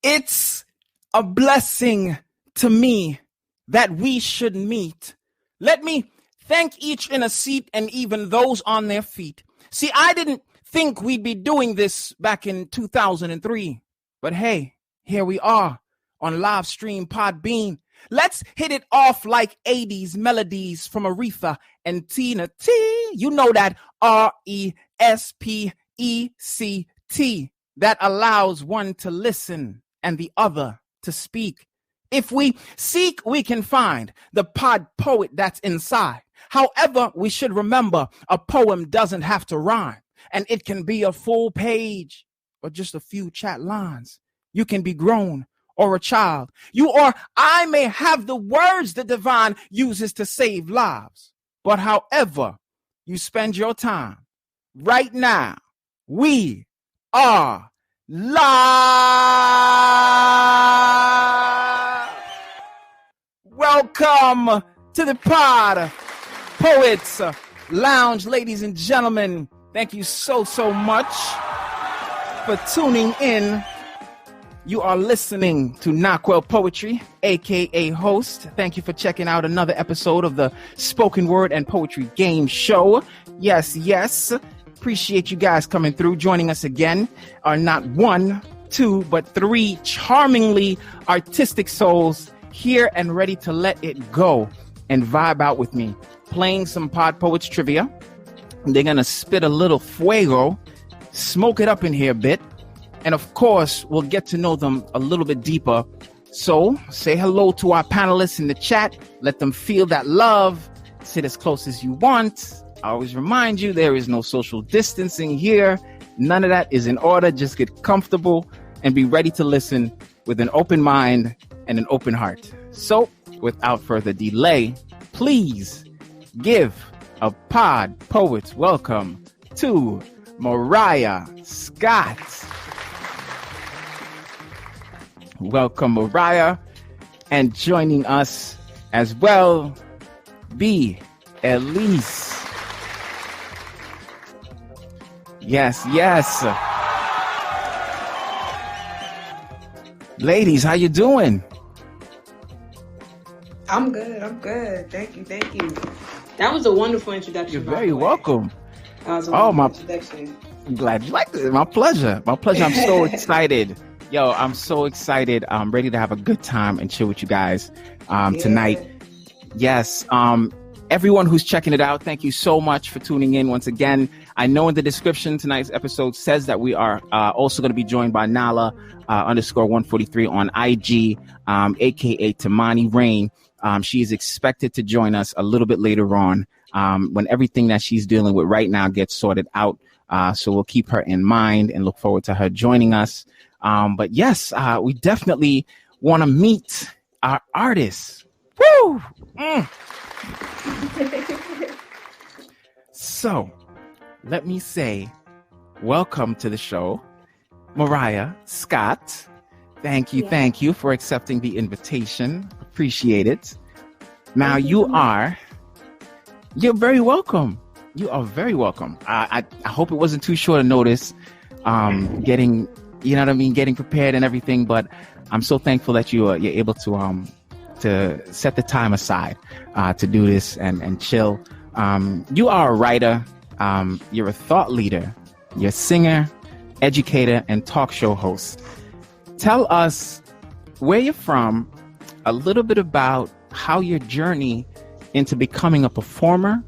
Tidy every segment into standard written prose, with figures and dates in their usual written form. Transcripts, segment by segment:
It's a blessing to me that we should meet. Let me thank each in a seat and even those on their feet. See, I didn't think we'd be doing this back in 2003, but hey, here we are on live stream Podbean. Let's hit it off like 80s melodies from Aretha and Tina T. You know that RESPECT that allows one to listen and the other to speak. If we seek, we can find the pod poet that's inside. However, we should remember a poem doesn't have to rhyme, and it can be a full page or just a few chat lines. You can be grown or a child. You or I may have the words the divine uses to save lives. But however you spend your time, right now, we are live. Welcome to the PodPoets Lounge, ladies and gentlemen. Thank you so much for tuning in. You are listening to Knockwell Poetry, aka host. Thank you for checking out another episode of the Spoken Word and Poetry Game Show. Yes. Appreciate you guys coming through, joining us again. Are not one, two, but three charmingly artistic souls here and ready to let it go and vibe out with me. Playing some Pod Poets trivia. They're going to spit a little fuego, smoke it up in here a bit. And of course, we'll get to know them a little bit deeper. So say hello to our panelists in the chat. Let them feel that love. Sit as close as you want. I always remind you, there is no social distancing here. None of that is in order. Just get comfortable and be ready to listen with an open mind and an open heart. So without further delay, please give a Pod Poets welcome to Mariah Scott. Welcome, Mariah. And joining us as well, B. Elise. Yes. Ladies, how you doing? I'm good. Thank you. That was a wonderful introduction. You're very welcome. That was a wonderful introduction. I'm glad you liked it. My pleasure. I'm so excited. Yo, I'm so excited. I'm ready to have a good time and chill with you guys tonight. Yes. Everyone who's checking it out, thank you so much for tuning in once again. I know in the description, tonight's episode says that we are also going to be joined by Nala _143 on IG, aka Tamani Rain. She is expected to join us a little bit later on when everything that she's dealing with right now gets sorted out. So we'll keep her in mind and look forward to her joining us. But yes, we definitely want to meet our artists. Woo! So let me say welcome to the show, Mariah Scott. Thank you for accepting the invitation. Appreciate it. Now you're very welcome. You are very welcome. I hope it wasn't too short a notice, getting prepared and everything, but I'm so thankful that you're able to set the time aside to do this and chill. You are a writer, you're a thought leader, you're a singer, educator, and talk show host. Tell us where you're from, a little bit about how your journey into becoming a performer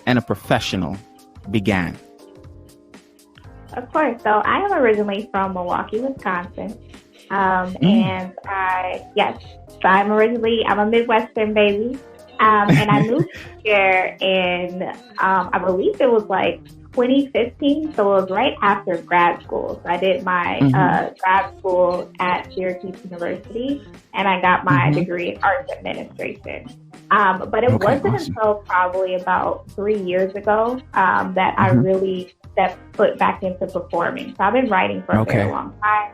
and a professional began. Of course. So I am originally from Milwaukee, Wisconsin. And I'm a Midwestern baby. And I moved here in, I believe it was like 2015. So it was right after grad school. So I did my grad school at Syracuse University, and I got my degree in arts administration. But it wasn't until probably about 3 years ago that I really stepped foot back into performing. So I've been writing for a very long time.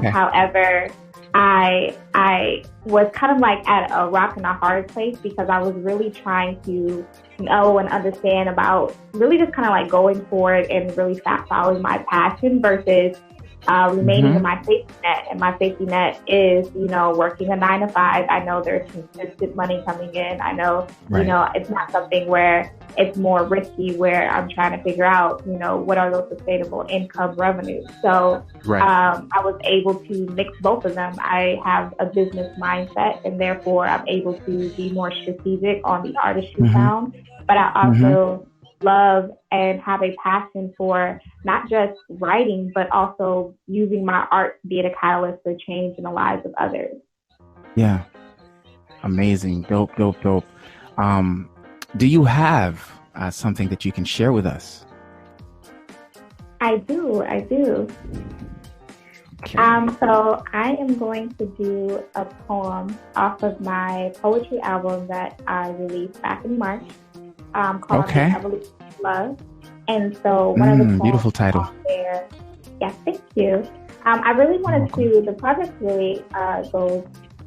However, I was kind of like at a rock and a hard place because I was really trying to know and understand about really just kind of like going for it and really following my passion versus remaining in my safety net. And my safety net is, working a 9 to 5. I know there's consistent money coming in. I know, it's not something where it's more risky, where I'm trying to figure out, what are those sustainable income revenues. So I was able to mix both of them. I have a business mindset, and therefore I'm able to be more strategic on the artistry sound. But I also love and have a passion for not just writing, but also using my art to be a catalyst for change in the lives of others. Yeah. Amazing. Dope. Do you have something that you can share with us? I do. Okay. So I am going to do a poem off of my poetry album that I released back in March, called The Evolution of Love. And so one of the poems beautiful title there. Yes, thank you. I really wanted to, the project really goes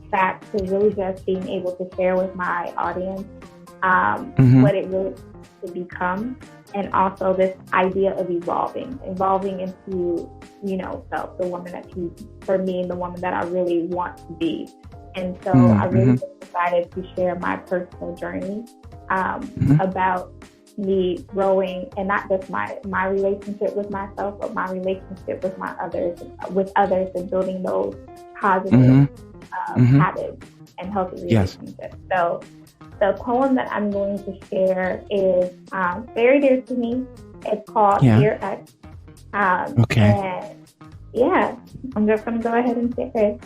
back to really just being able to share with my audience what it really to become, and also this idea of evolving into, self, the woman that for me, the woman that I really want to be. And so I really just decided to share my personal journey about me growing, and not just my relationship with myself, but my relationship with others, and building those positive habits and healthy relationships. Yes. So the poem that I'm going to share is very dear to me. It's called Dear Ex. And I'm just going to go ahead and share it.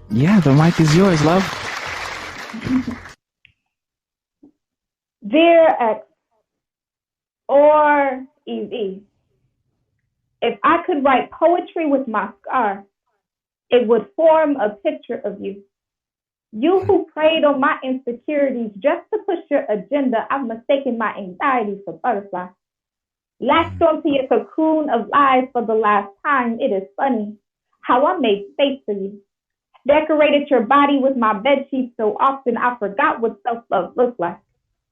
Yeah, the mic is yours, love. Dear Ex, or EV, if I could write poetry with my scar, it would form a picture of you. You who preyed on my insecurities just to push your agenda. I've mistaken my anxiety for butterfly. Latched onto your cocoon of lies for the last time. It is funny how I made space for you. Decorated your body with my bedsheets so often I forgot what self-love looked like.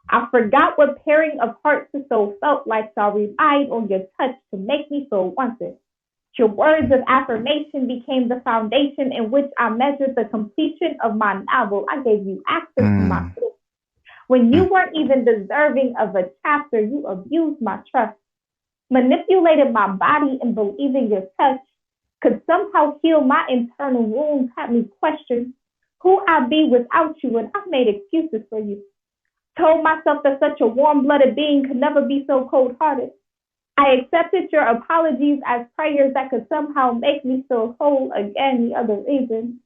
I forgot what pairing of hearts and soul felt like, so I relied on your touch to make me feel wanted. Your words of affirmation became the foundation in which I measured the completion of my novel. I gave you access to my book. When you weren't even deserving of a chapter, you abused my trust, manipulated my body, and believing your touch could somehow heal my internal wounds, had me question who I'd be without you, and I made excuses for you. Told myself that such a warm-blooded being could never be so cold-hearted. I accepted your apologies as prayers that could somehow make me feel whole again. The other reason.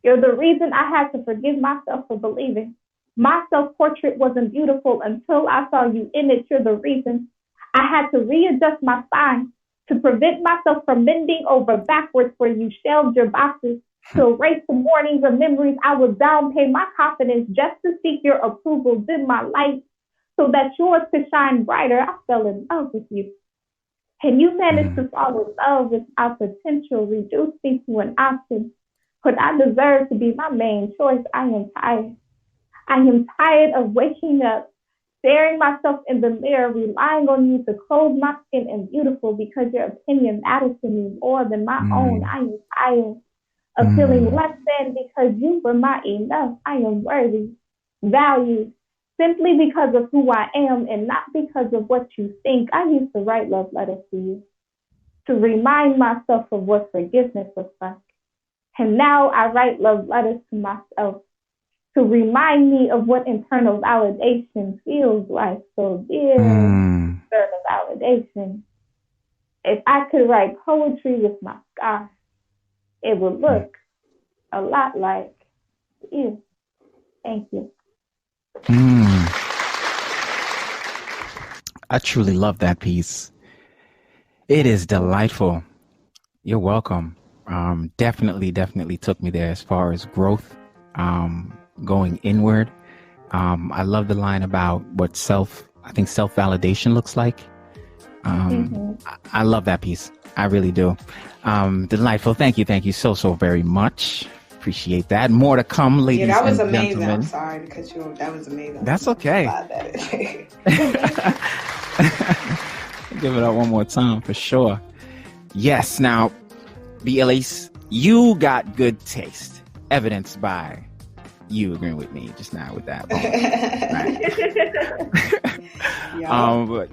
You're the reason I had to forgive myself for believing. My self-portrait wasn't beautiful until I saw you in it. You're the reason. I had to readjust my spine to prevent myself from bending over backwards where you shelved your boxes. To erase the mornings of memories, I would downplay my confidence just to seek your approval, dim my light so that yours could shine brighter. I fell in love with you. And you managed to fall in love with our potential, reduce me to an option. But I deserve to be my main choice. I am tired. I am tired of waking up, staring myself in the mirror, relying on you to clothe my skin in beautiful because your opinion matters to me more than my own. I am tired of feeling less than because you were my enough. I am worthy, valued, simply because of who I am and not because of what you think. I used to write love letters to you to remind myself of what forgiveness was like. And now I write love letters to myself to remind me of what internal validation feels like. So dear internal validation, if I could write poetry with my scar, it would look a lot like you. Thank you. I truly love that piece. It is delightful. You're welcome. Definitely took me there as far as growth, going inward. I love the line about what self-validation looks like. I love that piece. I really do. Delightful. Thank you so very much. Appreciate that. More to come, ladies and gentlemen. Yeah, that was amazing. I'm sorry to cut you off. That was amazing. That's okay. Give it up one more time for sure. Yes. Now, B. Elise, you got good taste, evidenced by you agreeing with me just now with that. Right. But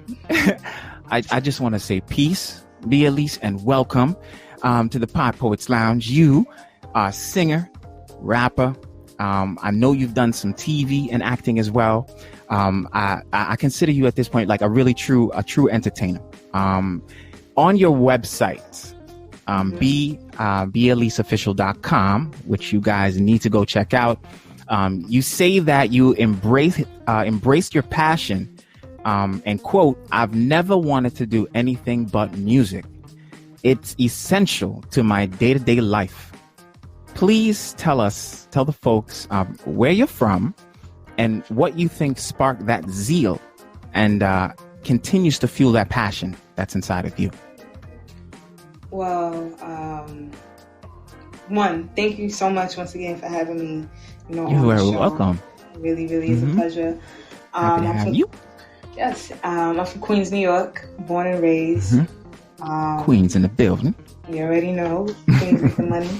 I just want to say peace, B. Elise, and welcome to the PodPoets Lounge. You are a singer, rapper. I know you've done some TV and acting as well. I consider you at this point like a true entertainer. On your website, BeAliceOfficial.com, which you guys need to go check out. You say that you embraced your passion, and quote, "I've never wanted to do anything but music. It's essential to my day-to-day life." Please tell the folks where you're from and what you think sparked that zeal and continues to fuel that passion that's inside of you. Well, one, thank you so much once again for having me. You are very welcome. It really, really is a pleasure. Happy to have you. Yes, I'm from Queens, New York, born and raised. Queens in the building. You already know, Queens with the money.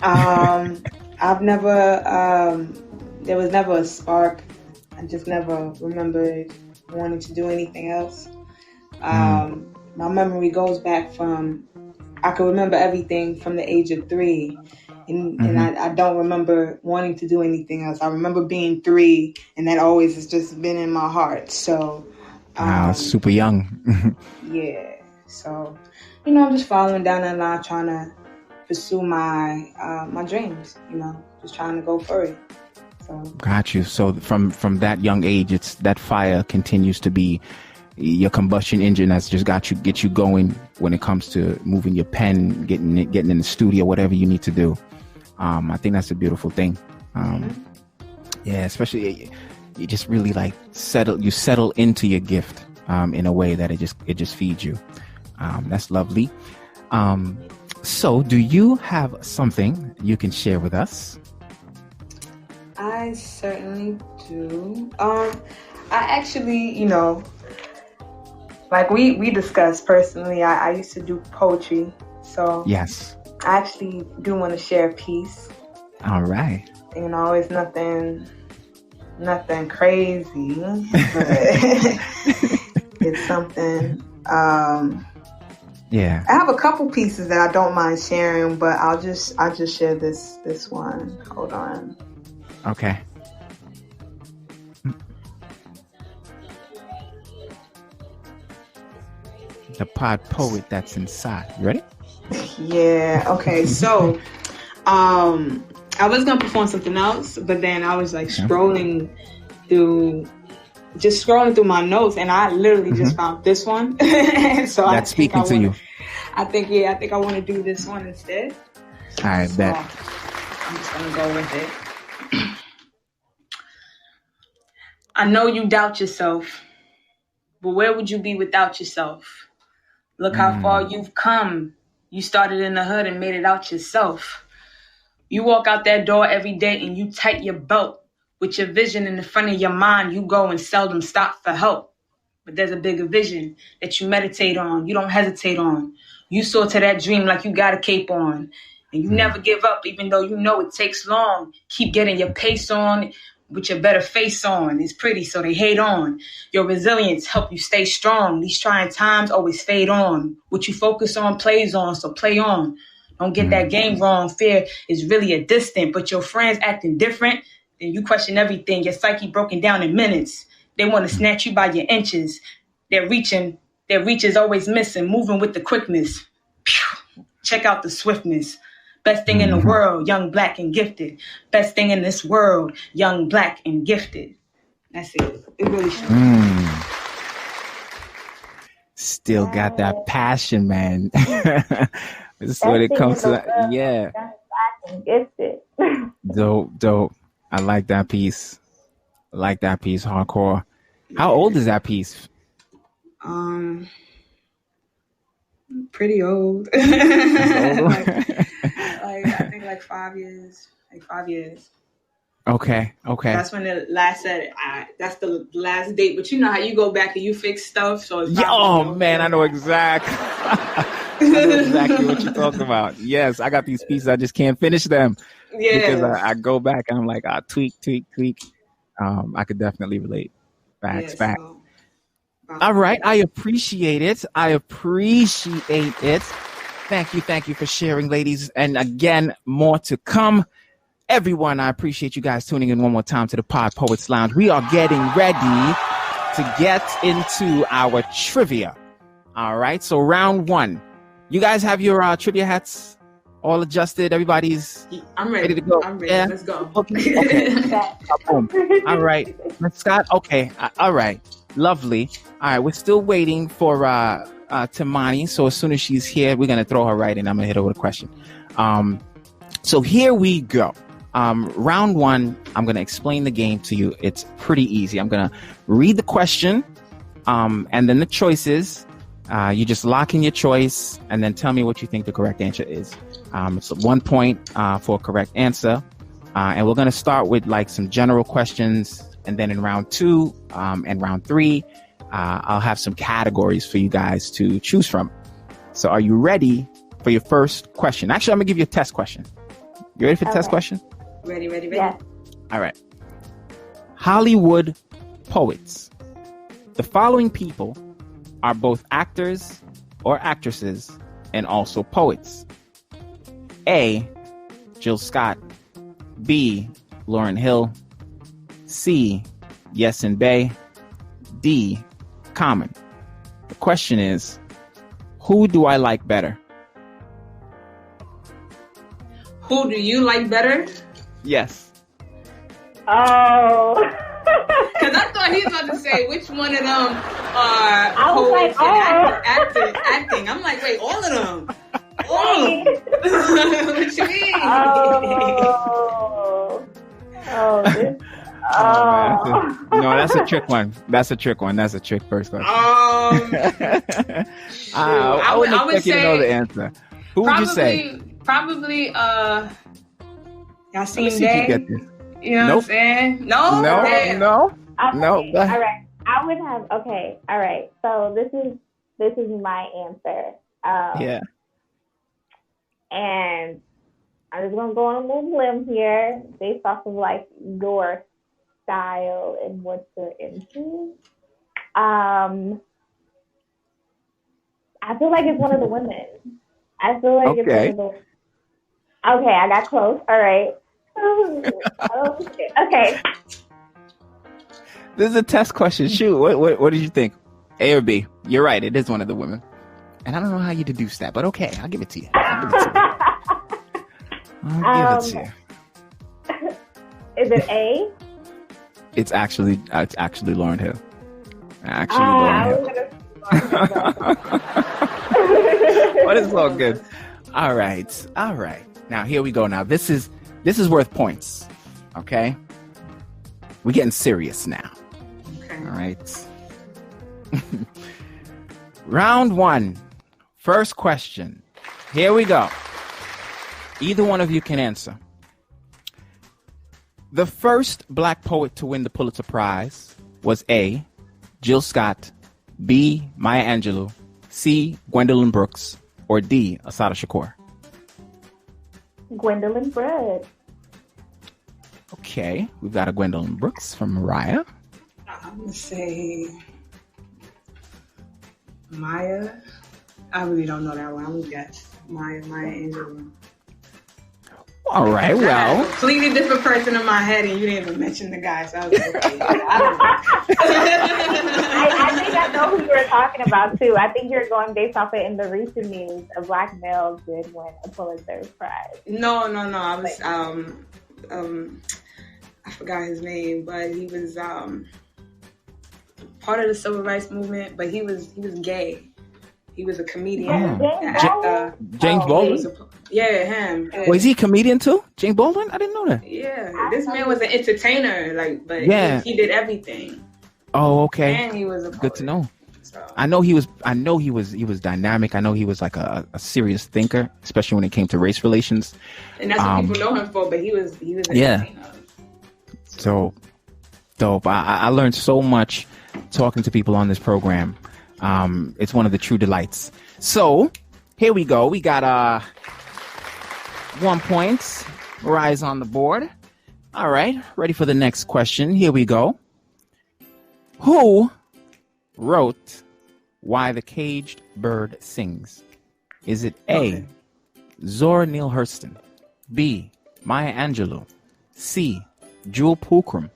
I've never, there was never a spark. I just never remembered wanting to do anything else. My memory goes back from, I can remember everything from the age of 3. And I don't remember wanting to do anything else. I remember being 3, and that always has just been in my heart. So, wow, super young. Yeah. So, I'm just following down that line, trying to pursue my dreams. Just trying to go for it. So. Got you. So from that young age, it's that fire continues to be your combustion engine that's just get you going when it comes to moving your pen, getting in the studio, whatever you need to do. I think that's a beautiful thing. Yeah, especially you just really like settle into your gift in a way that it just feeds you. That's lovely. So do you have something you can share with us? I certainly do. I actually, like we discussed personally, I used to do poetry. So yes, I actually do want to share a piece. All right. It's nothing crazy, but it's something. Yeah. I have a couple pieces that I don't mind sharing, but I'll just share this one. Hold on. Okay. The pod poet that's inside. You ready? Yeah. Okay. So, I was gonna perform something else, but then I was like scrolling through my notes, and I literally just found this one. So that's speaking to you. I think I want to do this one instead. I bet. I'm just gonna go with it. I know you doubt yourself, but where would you be without yourself? Look how far you've come. You started in the hood and made it out yourself. You walk out that door every day and you tighten your belt. With your vision in the front of your mind, you go and seldom stop for help. But there's a bigger vision that you meditate on. You don't hesitate on. You soar to that dream like you got a cape on. And you never give up, even though you know it takes long. Keep getting your pace on with your better face on. It's pretty, so they hate on. Your resilience help you stay strong. These trying times always fade on. What you focus on plays on, so play on. Don't get that game wrong. Fear is really a distant, but your friends acting different. Then you question everything. Your psyche broken down in minutes. They want to snatch you by your inches. Their reach is always missing, moving with the quickness. Pew! Check out the swiftness. Best thing in the world, young, black, and gifted. Best thing in this world, young, black, and gifted. That's it. It really should. Still got that passion, man. This is what it comes to. Yeah. Young, black, and gifted. Dope. I like that piece. Hardcore. How old is that piece? Pretty old. I think like 5 years. Like 5 years. Okay. That's when the last said. That's the last date. But you know how you go back and you fix stuff. So it's man, I know exactly. know exactly what you're talking about. Yes, I got these pieces. I just can't finish them because I go back and I'm like, tweak. I could definitely relate. Facts. All right. I appreciate it. Thank you for sharing, ladies. And again, more to come. Everyone, I appreciate you guys tuning in one more time to the Pod Poets Lounge. We are getting ready to get into our trivia. All right. So round one. You guys have your trivia hats all adjusted? Everybody's ready to go? I'm ready. Yeah? Let's go. Okay. Boom. All right. Scott. Okay. All right. Lovely. All right. We're still waiting for Tamani. So as soon as she's here, we're going to throw her right in. I'm going to hit her with a question. So here we go. Round one, I'm going to explain the game to you. It's pretty easy. I'm going to read the question and then the choices. You just lock in your choice and then tell me what you think the correct answer is. It's 1 point for a correct answer. And we're going to start with like some general questions. And then in round two and round three, I'll have some categories for you guys to choose from. So are you ready for your first question? Actually, I'm going to give you a test question. You ready for the test question? Ready. Yeah. All right. Hollywood poets. The following people are both actors or actresses and also poets. A, Jill Scott. B, Lauryn Hill. C, Yesin Bey. D, Common. The question is, who do I like better? Who do you like better? Yes. Oh. Because I thought he was about to say which one of them are poets and acting. I'm like, wait, all of them? Oh. What you mean? No, that's a trick one. That's a trick first question. I would expect you to know the answer. Who would you say? Probably, Yasin Bey. You know what I'm saying? No. Okay. No. All right. I would have. Okay. All right. So this is my answer. Yeah. And I'm just gonna go on a little limb here, based off of like your style and what you're into. I feel like it's one of the women. It's one of the. Okay, I got close. All right. Okay. This is a test question. Shoot, what did you think? A or B? You're right. It is one of the women. And I don't know how you deduce that, but okay, I'll give it to you. Is it A? It's actually Lauryn Hill. Lauryn Hill. But it's all good. All right. Now here we go. Now this is worth points. Okay, we're getting serious now. Okay. All right. Round one. First question. Here we go. Either one of you can answer. The first Black poet to win the Pulitzer Prize was A, Jill Scott, B, Maya Angelou, C, Gwendolyn Brooks, or D, Assata Shakur? Gwendolyn Brooks. Okay, we've got a Gwendolyn Brooks from Mariah. I'm going to say Maya. I really don't know that one. I'm going to guess Maya Angelou. All right, well. I had a completely different person in my head, and you didn't even mention the guy, so I was like, okay, I don't know. I think I know who you were talking about, too. I think you're going based off of in the recent news, a Black male did win a Pulitzer Prize. No. I was, I forgot his name, but he was part of the civil rights movement, but he was gay. He was a comedian. James Baldwin? Yeah, him. Was he a comedian too? James Baldwin? I didn't know that. Yeah, this man was an entertainer, but he did everything. Oh, okay. And he was a poet. Good to know. So. I know he was dynamic. I know he was like a serious thinker, especially when it came to race relations. And that's what people know him for, but he was an entertainer. So dope. I learned so much talking to people on this program. It's one of the true delights. So here we go. We got 1 point. Rise on the board. All right. Ready for the next question. Here we go. Who wrote Why the Caged Bird Sings? Is it A, Zora Neale Hurston, B, Maya Angelou, C, Jewel Pookrum,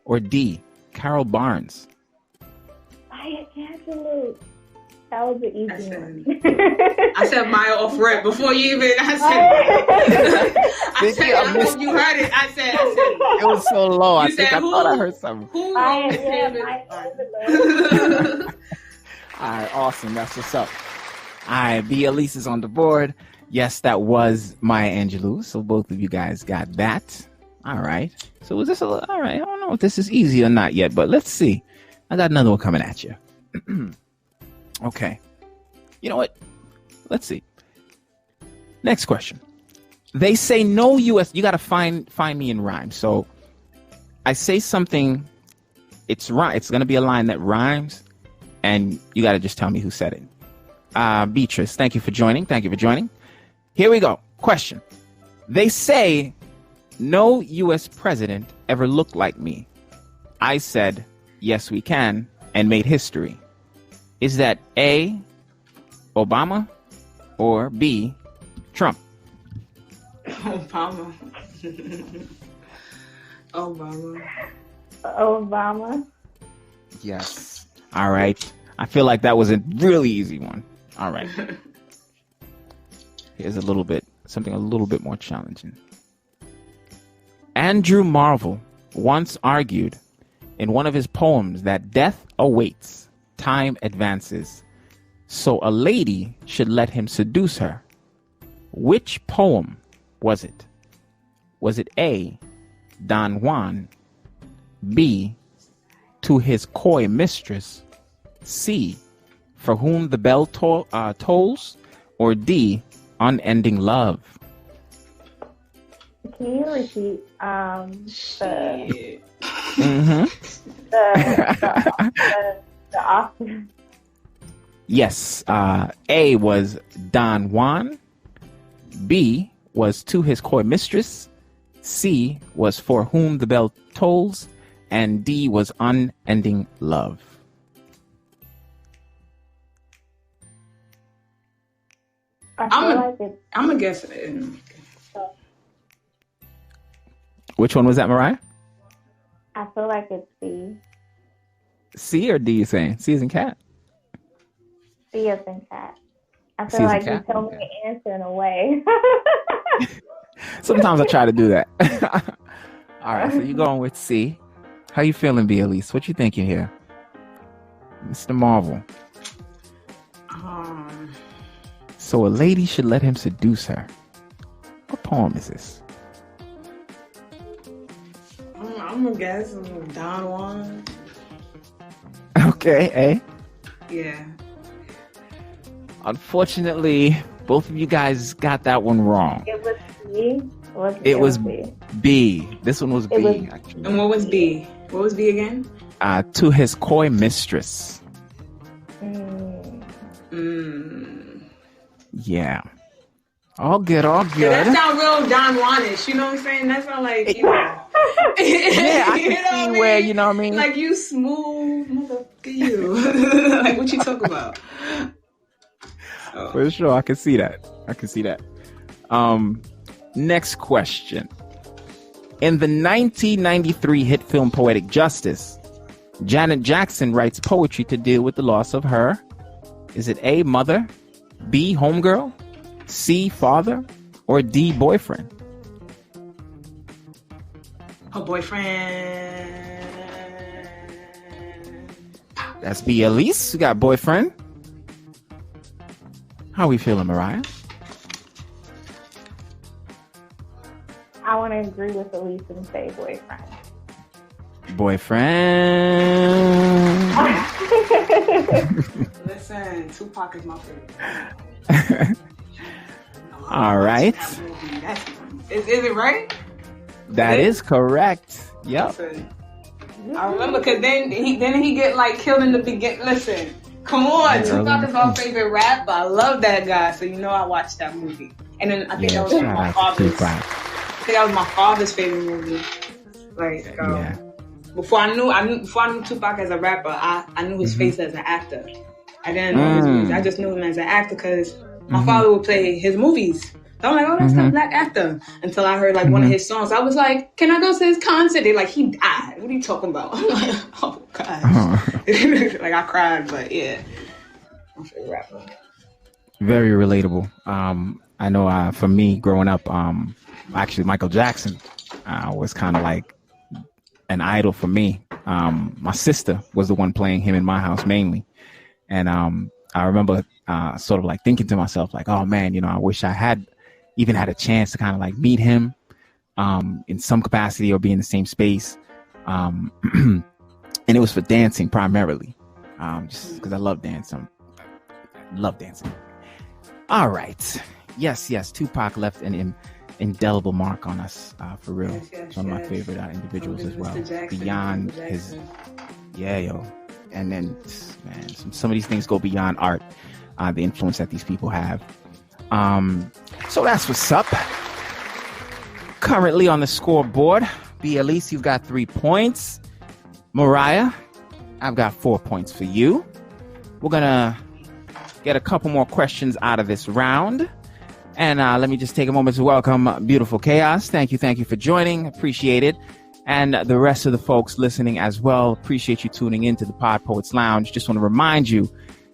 or D, Carol Barnes? Maya Angelou. That was the easy one. I said Maya off rip before you even. I hope you heard it. I said it was so low. I thought I heard something. Who Maya Angelou. All right, awesome. That's what's up. All right, B. Elise is on the board. Yes, that was Maya Angelou. So both of you guys got that. All right. So was this all right? I don't know if this is easy or not yet, but let's see. I got another one coming at you. Okay. You know what? Let's see. Next question. They say no U.S. You got to find me in rhyme. So I say something. It's going to be a line that rhymes, and you got to just tell me who said it. Beatrice, thank you for joining. Here we go. Question. They say no U.S. president ever looked like me. I said, yes, we can, and made history. Is that A, Obama, or B, Trump? Obama. Obama. Yes. All right. I feel like that was a really easy one. All right. Here's something a little bit more challenging. Andrew Marvell once argued in one of his poems that death awaits, time advances, so a lady should let him seduce her. Which poem was it? Was it A, Don Juan, B, To His Coy Mistress, C, For Whom the Bell Tolls, or D, Unending Love? Can you repeat the author? Yes. A was Don Juan. B was To His Coy Mistress. C was For Whom the Bell Tolls. And D was Unending Love. I'm gonna guess it. Which one was that, Mariah? I feel like it's C. C or D, you saying? C as in cat? C as in cat. I feel like you told me the answer in a way. Sometimes I try to do that. All right, so you're going with C. How you feeling, B. Elise? What you thinking here? Mr. Marvel. So a lady should let him seduce her. What poem is this? I'm gonna guess Don Juan. Okay, A. Yeah. Unfortunately, both of you guys got that one wrong. It was C. It was B. This one was B, actually. And what was B? What was B again? To His Coy Mistress. Yeah. All good. Yeah, that sound real Don Juanish, you know what I'm saying? That sound like, you know. Yeah, I can see where, you know what I mean? Like, you smooth motherfucker, you. Like, what you talk about? Oh. For sure, I can see that. Next question. In the 1993 hit film Poetic Justice, Janet Jackson writes poetry to deal with the loss of her. Is it A, mother, B, homegirl, C, father, or D, boyfriend? Her boyfriend. That's B. Elise. We got boyfriend. How we feeling, Mariah? I want to agree with Elise and say boyfriend. Boyfriend. Listen, Tupac is my favorite. All right. Is it right? That is correct. Yep. Listen, I remember because then he get like killed in the beginning. Listen, Come on, Tupac is my favorite rapper. I love that guy, so I watched that movie. And then I think that was my father's. I think that was my father's favorite movie. Before I knew Tupac as a rapper, I knew his face as an actor. I didn't know his movies. I just knew him as an actor because my father would play his movies. So I'm like, oh, that's the black actor. Until I heard one of his songs. I was like, can I go to his concert? They're like, he died. What are you talking about? I'm like, oh, gosh. I cried, but yeah. My favorite rapper. Very relatable. I know for me growing up, actually Michael Jackson was kind of like an idol for me. My sister was the one playing him in my house mainly. And I remember sort of like thinking to myself, like, oh man, I wish I had even had a chance to kind of like meet him in some capacity or be in the same space. And it was for dancing primarily, just because I love dancing. All right. Yes. Tupac left an indelible mark on us, for real. Yes, one of my favorite individuals as well. Beyond his, and then, man, some of these things go beyond art, the influence that these people have. So that's what's up. Currently on the scoreboard, B. Elise, you've got 3 points. Mariah, I've got 4 points for you. We're gonna get a couple more questions out of this round. And let me just take a moment to welcome Beautiful Chaos. Thank you for joining. Appreciate it. And the rest of the folks listening as well. Appreciate you tuning into the PodPoets Lounge. Just want to remind you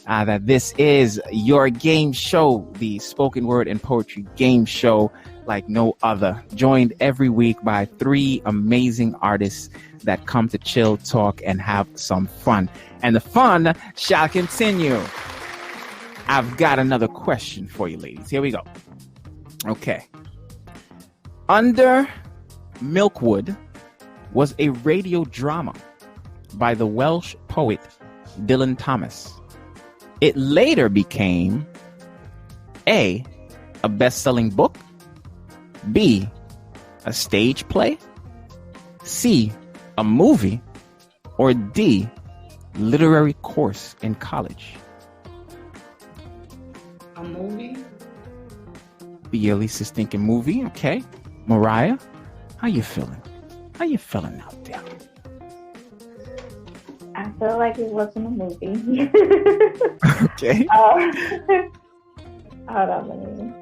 that this is your game show, the spoken word and poetry game show like no other. Joined every week by 3 amazing artists that come to chill, talk, and have some fun. And the fun shall continue. I've got another question for you, ladies. Here we go. Okay. Under Milkwood was a radio drama by the Welsh poet Dylan Thomas. It later became A, a best-selling book, B, a stage play, C, a movie, or D, literary course in college. A movie? B. Elise is thinking movie. Okay. Mariah, how you feeling? How you feeling out there? I feel like it wasn't a movie. Okay. Hold on a minute.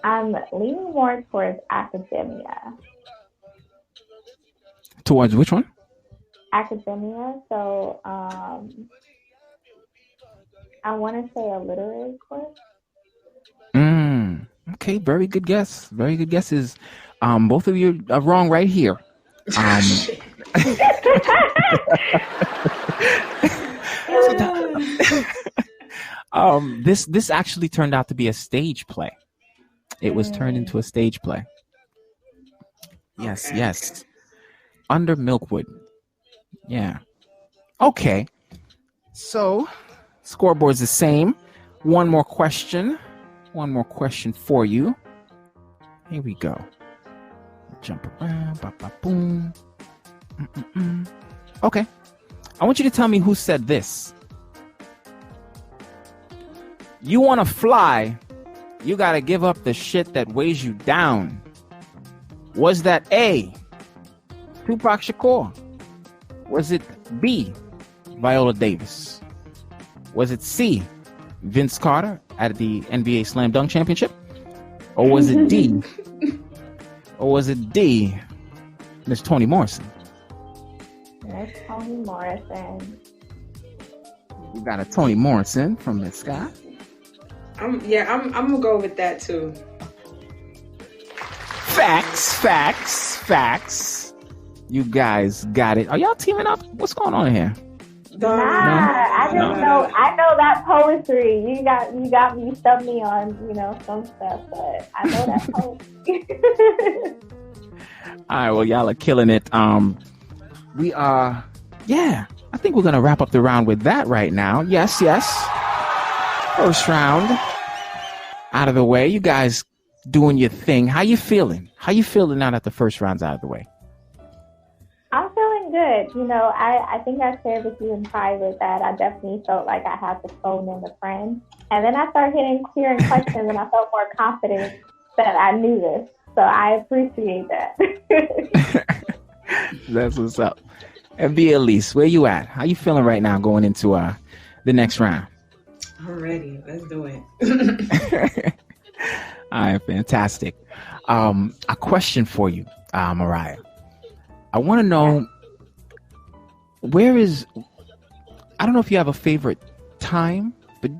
I'm leaning more towards academia. Towards which one? Academia. So I want to say a literary course. Okay, very good guess. Very good guesses. Both of you are wrong right here. This actually turned out to be a stage play. It was turned into a stage play. Yes, yes. Under Milkwood. Yeah. Okay. So, scoreboard's the same. One more question for you. Here we go. Jump around. Boom. Okay. I want you to tell me who said this. You want to fly, you got to give up the shit that weighs you down. Was that A, Tupac Shakur? Was it B, Viola Davis? Was it C, Vince Carter at the NBA Slam Dunk Championship? Or was it D? Miss Toni Morrison? Miss Toni Morrison. You got a Toni Morrison from the sky. I'm gonna go with that too. Facts. You guys got it. Are y'all teaming up? What's going on here? I just know. I know that poetry. You got me, stumped me on, some stuff, but I know that poetry. All right, well, y'all are killing it. We are, I think we're gonna wrap up the round with that right now. Yes. First round out of the way. You guys doing your thing. How you feeling? How you feeling now that the first round's out of the way? I'm feeling good. You know, I think I shared with you in private that I definitely felt like I had to phone in a friend. And then I started hearing questions and I felt more confident that I knew this. So I appreciate that. That's what's up. And be Elise, where you at? How you feeling right now going into the next round? I'm ready. Let's do it. All right, fantastic. A question for you, Mariah. I want to know I don't know if you have a favorite time, but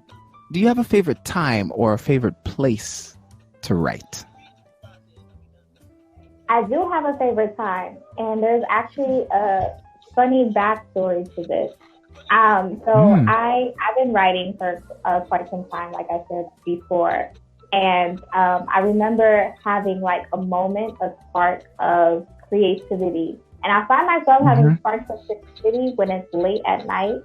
do you have a favorite time or a favorite place to write? I do have a favorite time, and there's actually a funny backstory to this. I've been writing for quite some time, like I said before, and I remember having like a moment, a spark of creativity, and I find myself having sparks of creativity when it's late at night.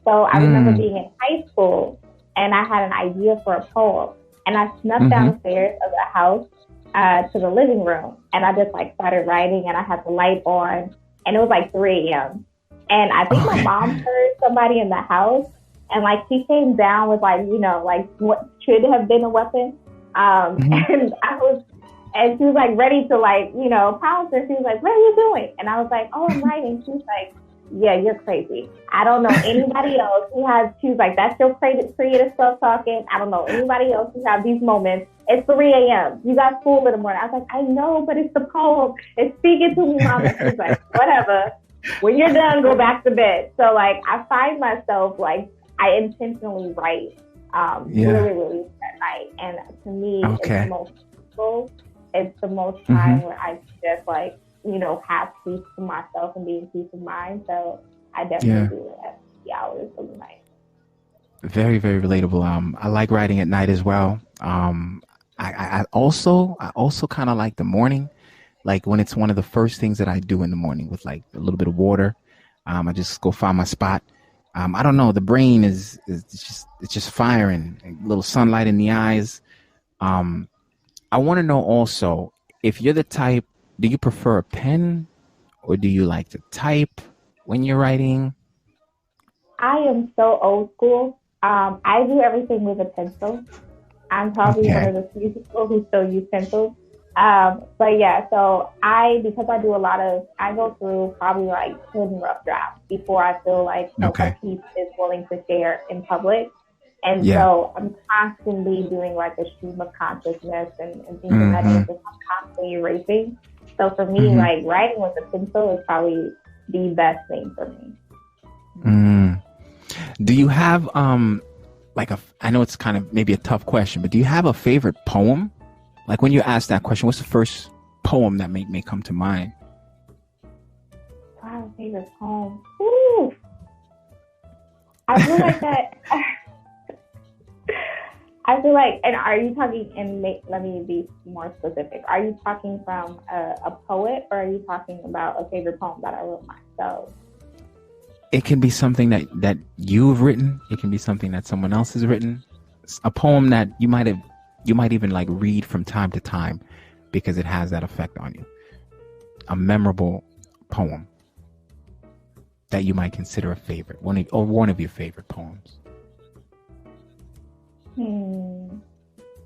So I remember being in high school, and I had an idea for a poem, and I snuck downstairs of the house to the living room, and I just like started writing, and I had the light on, and it was like 3 a.m. And I think my mom heard somebody in the house, and like she came down with like, you know, like what should have been a weapon. And she was like ready to like, you know, pounce, and she was like, "What are you doing?" And I was like, "Oh, I'm writing." She's like, "Yeah, you're crazy. I don't know anybody else who has," she was like, "That's your creative stuff talking. I don't know anybody else who have these moments. It's 3 a.m. You got school in the morning." I was like, "I know, but it's the poem. It's speaking to me, Mama." She's like, "Whatever. When you're done, go back to bed." So like, I find myself like, I intentionally write really, really at night. And to me, it's the most peaceful. It's the most time where I just like, you know, have peace to myself and be in peace of mind. So I definitely do that 3 hours of the night. Very, very relatable. I like writing at night as well. I also kind of like the morning, like when it's one of the first things that I do in the morning with like a little bit of water. I just go find my spot. I don't know. The brain is just firing, a little sunlight in the eyes. I want to know also if you're the type, do you prefer a pen or do you like to type when you're writing? I am so old school. I do everything with a pencil. I'm probably one of the few people who still use pencils. But yeah, so because I go through probably like 10 rough drafts before I feel like a piece is willing to share in public. And so I'm constantly doing like a stream of consciousness and things of that nature. I'm constantly erasing. So for me, like writing with a pencil is probably the best thing for me. Do you have I know it's kind of maybe a tough question, but do you have a favorite poem? Like when you ask that question, what's the first poem that may come to mind? I have a favorite poem. Ooh. I feel like that. I feel like, and are you talking, let me be more specific. Are you talking from a poet, or are you talking about a favorite poem that I wrote myself? It can be something that you've written. It can be something that someone else has written. A poem that you might even like read from time to time because it has that effect on you. A memorable poem that you might consider a favorite, one of your favorite poems.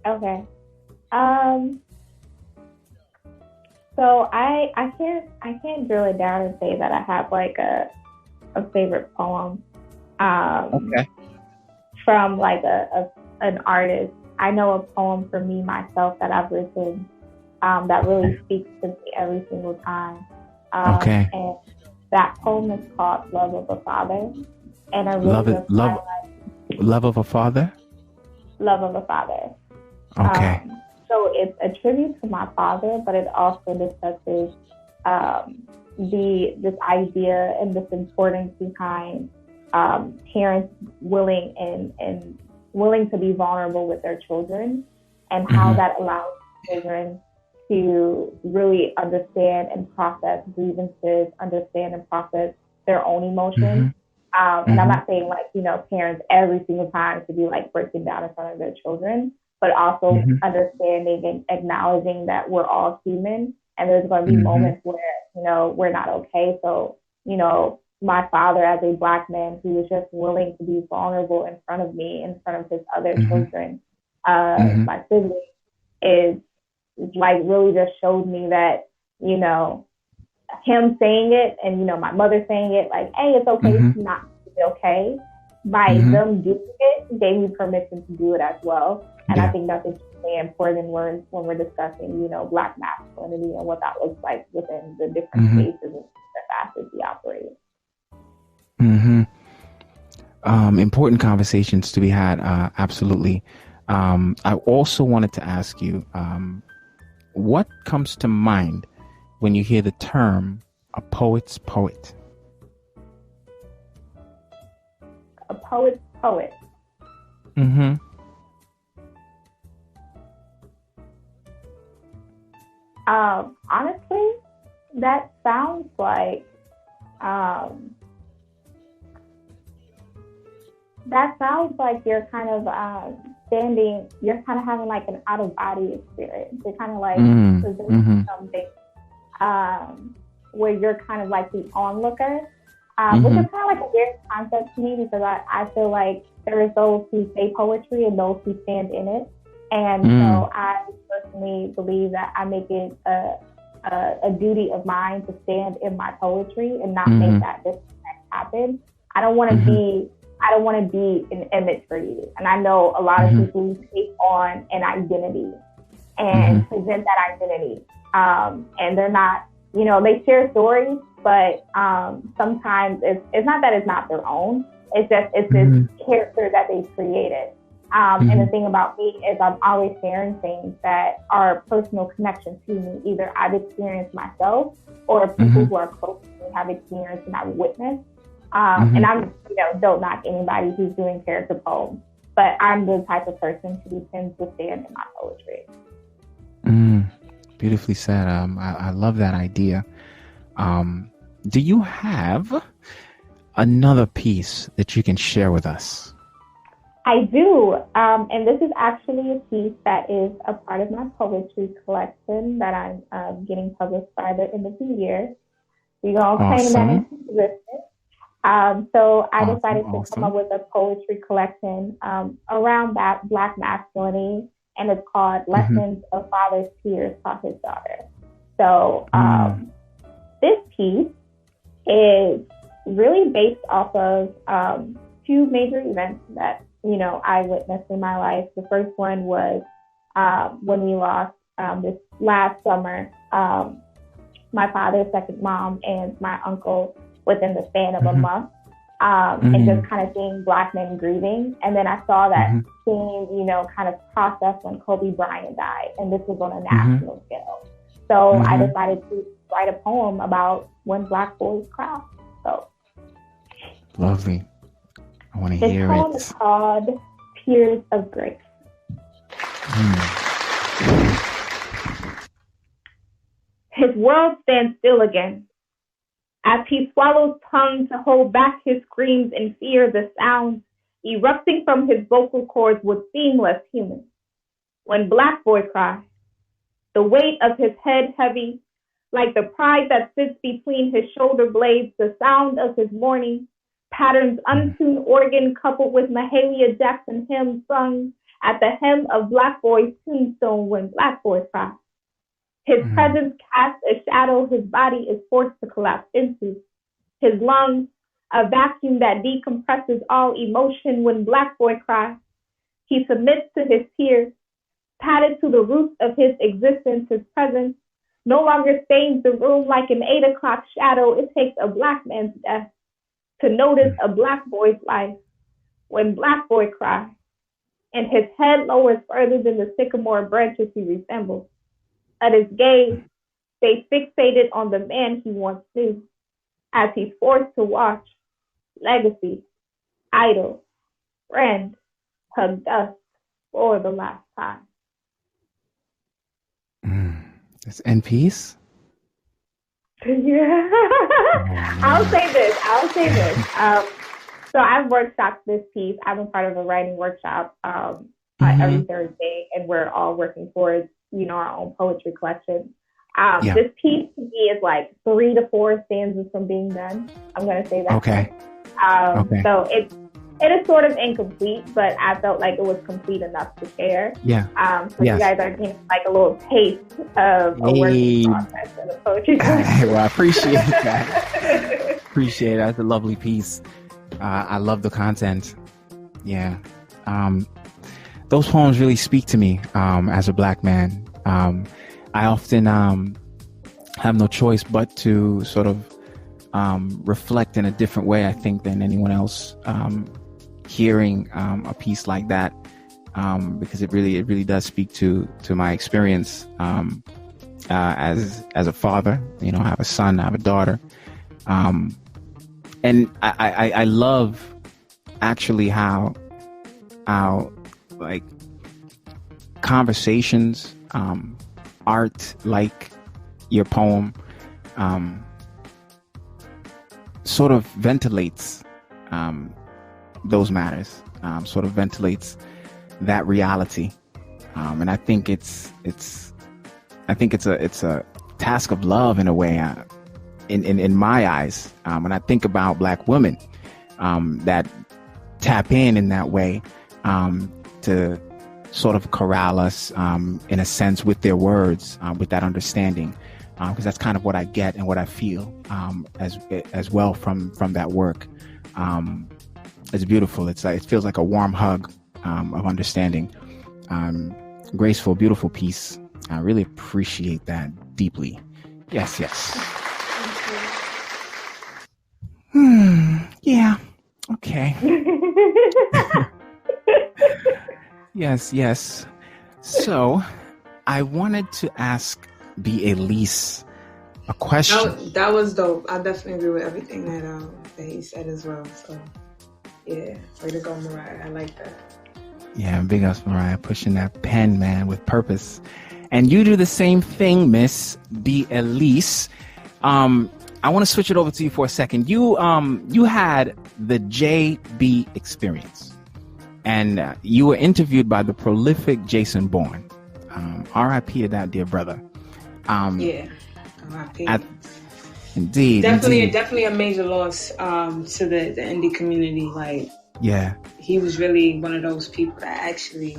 Okay. So I can't drill it down and say that I have like a favorite poem. From like an artist. I know a poem for me myself that I've written that really speaks to me every single time. And that poem is called "Love of a Father," and I really Love of a Father. Love of a Father. Okay. So it's a tribute to my father, but it also discusses this idea and this importance behind parents willing to be vulnerable with their children, and how that allows children to really understand and process grievances, understand and process their own emotions. And I'm not saying like, you know, parents every single time to be like breaking down in front of their children, but also understanding and acknowledging that we're all human, and there's going to be moments where, you know, we're not okay. So my father as a Black man who was just willing to be vulnerable in front of me, in front of his other children, my siblings, is like really just showed me that, him saying it and, my mother saying it, like, hey, it's okay to not be okay. By them doing it, gave me permission to do it as well. And I think that's extremely important when we're discussing, Black masculinity and what that looks like within the different spaces and the facets we operate. Important conversations to be had. Absolutely. I also wanted to ask you, what comes to mind when you hear the term a poet's poet? A poet's poet. Honestly, that sounds like you're kind of you're kind of having like an out of body experience. You're kind of like presenting something where you're kind of like the onlooker, which is kind of like a weird concept to me, because I feel like there is those who say poetry and those who stand in it. And so I personally believe that I make it a duty of mine to stand in my poetry and not make that disconnect happen. I don't want to be an image for you. And I know a lot of people take on an identity and present that identity. And they're not, they share stories, but sometimes it's not that it's not their own. It's just, it's this character that they've created. And the thing about me is I'm always sharing things that are personal connections to me. Either I've experienced myself or people who are close to me have experienced and I've witnessed. And I'm, don't knock anybody who's doing character poems, but I'm the type of person who tends to stand in my poetry. Beautifully said. I love that idea. Do you have another piece that you can share with us? I do. And this is actually a piece that is a part of my poetry collection that I'm getting published by the end of the year. We're going to claim that into existence. So I decided to come up with a poetry collection around that Black masculinity, and it's called Lessons of Father's Tears Taught His Daughter. So this piece is really based off of two major events that, I witnessed in my life. The first one was when we lost this last summer, my father's second mom and my uncle within the span of a month, and just kind of seeing Black men grieving. And then I saw that same, kind of process when Kobe Bryant died, and this was on a national scale. So I decided to write a poem about when Black boys cry. So lovely. I want to hear it. This poem is called Tears of Grace. His world stands still again. As he swallows tongue to hold back his screams in fear, the sounds erupting from his vocal cords would seem less human. When Black boy cries, the weight of his head heavy, like the pride that sits between his shoulder blades, the sound of his mourning, patterns untuned organ coupled with Mahalia Jackson hymns sung at the hem of Black boy's tombstone when Black boy cries. His presence casts a shadow his body is forced to collapse into. His lungs, a vacuum that decompresses all emotion when Black boy cries. He submits to his tears, padded to the roots of his existence. His presence no longer stains the room like an 8 o'clock shadow. It takes a Black man's death to notice a Black boy's life. When Black boy cries, and his head lowers further than the sycamore branches he resembles. Let his gaze stay fixated on the man he once knew, as he's forced to watch legacy, idol, friend, hug dust for the last time. It's in peace. Yeah. I'll say this. So I've workshopped this piece. I've been part of a writing workshop every Thursday, and we're all working towards, our own poetry collection. This piece to me is like 3 to 4 stanzas from being done. I'm going to say that. Okay. So it is sort of incomplete, but I felt like it was complete enough to share. Yeah. So you guys are getting like a little taste of a working process in the poetry. Well, I appreciate that. Appreciate it. That's a lovely piece. I love the content. Yeah. Those poems really speak to me as a Black man. I often have no choice but to sort of reflect in a different way, I think, than anyone else hearing a piece like that, because it really does speak to my experience as a father. You know, I have a son, I have a daughter, and I love actually how like conversations, art like your poem, sort of ventilates those matters, sort of ventilates that reality, and I think it's a task of love in a way, in my eyes, when I think about Black women that tap in that way, to sort of corral us in a sense with their words, with that understanding, because that's kind of what I get and what I feel as well from that work. It's beautiful. It's like, it feels like a warm hug of understanding. Graceful, beautiful piece. I really appreciate that deeply. Yes. Yeah. Okay. Yes. So, I wanted to ask B. Elise a question. That was dope. I definitely agree with everything that he said as well. So, yeah, way to go, Mariah. I like that. Yeah, big ups, Mariah, pushing that pen, man, with purpose. And you do the same thing, Miss B. Elise. I want to switch it over to you for a second. You had the JB experience, and you were interviewed by the prolific Jason Bourne. R.I.P. to that dear brother. Yeah, R.I.P. Indeed. Definitely a major loss to the indie community. Like, yeah, he was really one of those people that actually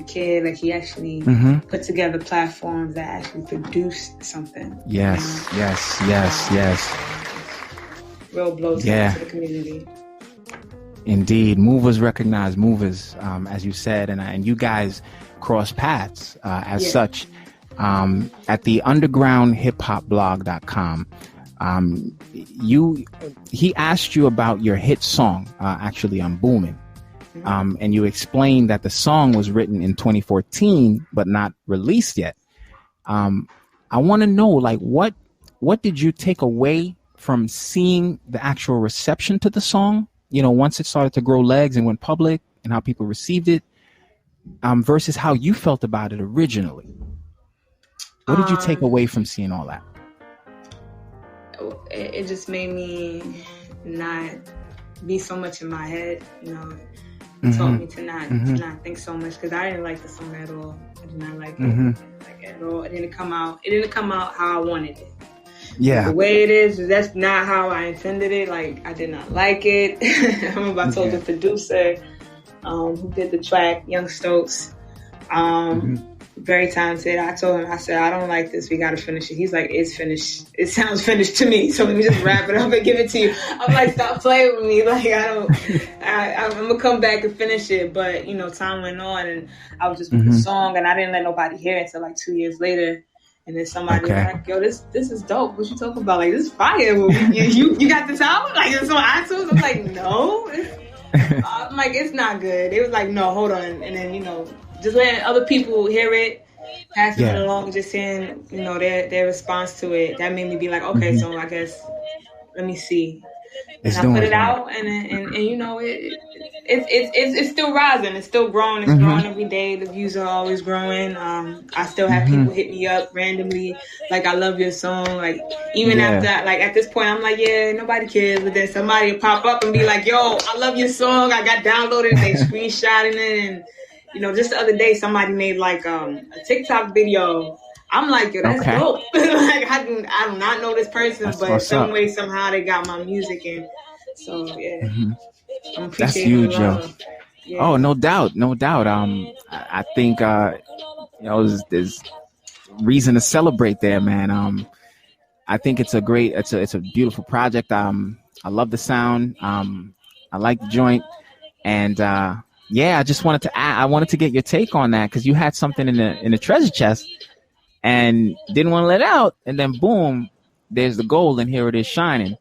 cared. Like, he actually put together platforms that actually produced something. Yes. Real blows to the community. Indeed, movers recognize movers, as you said, and you guys cross paths such at the undergroundhiphopblog.com. He asked you about your hit song, actually on Boomin'. And you explained that the song was written in 2014 but not released yet. I want to know, like, what did you take away from seeing the actual reception to the song, you know, once it started to grow legs and went public, and how people received it, versus how you felt about it originally? What did you take away from seeing all that? It just made me not be so much in my head, you know. It taught me to not think so much, because I didn't like the song at all. I did not like it, at all. It didn't come out how I wanted it. Yeah. The way it is, that's not how I intended it. Like, I did not like it. I remember I told the producer who did the track, Young Stokes, very talented. I told him, I said, I don't like this. We got to finish it. He's like, it's finished. It sounds finished to me. So let me just wrap it up and give it to you. I'm like, stop playing with me. Like, I'm going to come back and finish it. But, you know, time went on, and I was just with the song, and I didn't let nobody hear it until like 2 years later. And then somebody was like, yo, this is dope. What you talking about? Like, this is fire. You got this album? Like, it's on iTunes? I'm like, no. I'm like, it's not good. They was like, no, hold on. And then, you know, just letting other people hear it, passing it along, just saying, you know, their response to it. That made me be like, okay, so I guess, let me see. And I put it out, and you know, it's still rising. It's still growing. It's growing every day. The views are always growing. I still have people hit me up randomly, like, I love your song. Like, even after, like, at this point, I'm like, yeah, nobody cares. But then somebody will pop up and be like, yo, I love your song. I got downloaded. They screenshotting it. And, you know, just the other day, somebody made like a TikTok video I'm like, yo, that's dope. Like I do not know this person, that's but some way, somehow they got my music in. So yeah, I'm appreciating that's huge, yo. Yeah. Oh, no doubt. I think there's reason to celebrate there, man. I think it's a beautiful project. I love the sound. I like the joint, and I just wanted to I wanted to get your take on that because you had something in the treasure chest and didn't want to let out, and then boom, there's the gold, and here it is shining.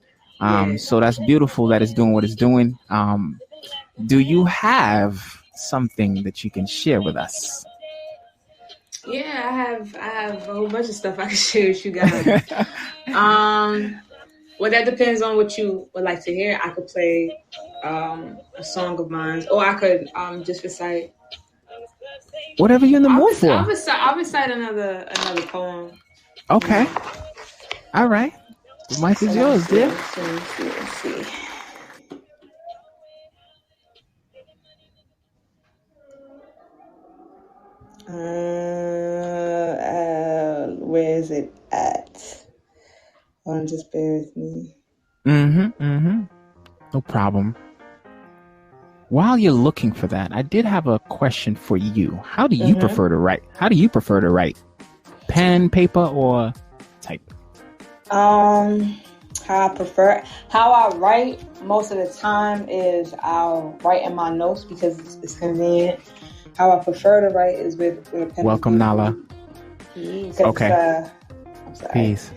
So that's beautiful that it's doing what it's doing. Do you have something that you can share with us? Yeah, I have a whole bunch of stuff I can share with you guys. Well, that depends on what you would like to hear. I could play a song of mine, or I could just recite whatever you're in the mood for. I'll recite another poem. Okay. All right. The mic is yours, dear. Let's see. Where is it at? Just bear with me. No problem. While you're looking for that, I did have a question for you. How do you prefer to write? Pen, paper, or type? How I write most of the time is I'll write in my notes because it's convenient. How I prefer to write is with a pen. Welcome, Nala. Okay. I'm sorry. Peace.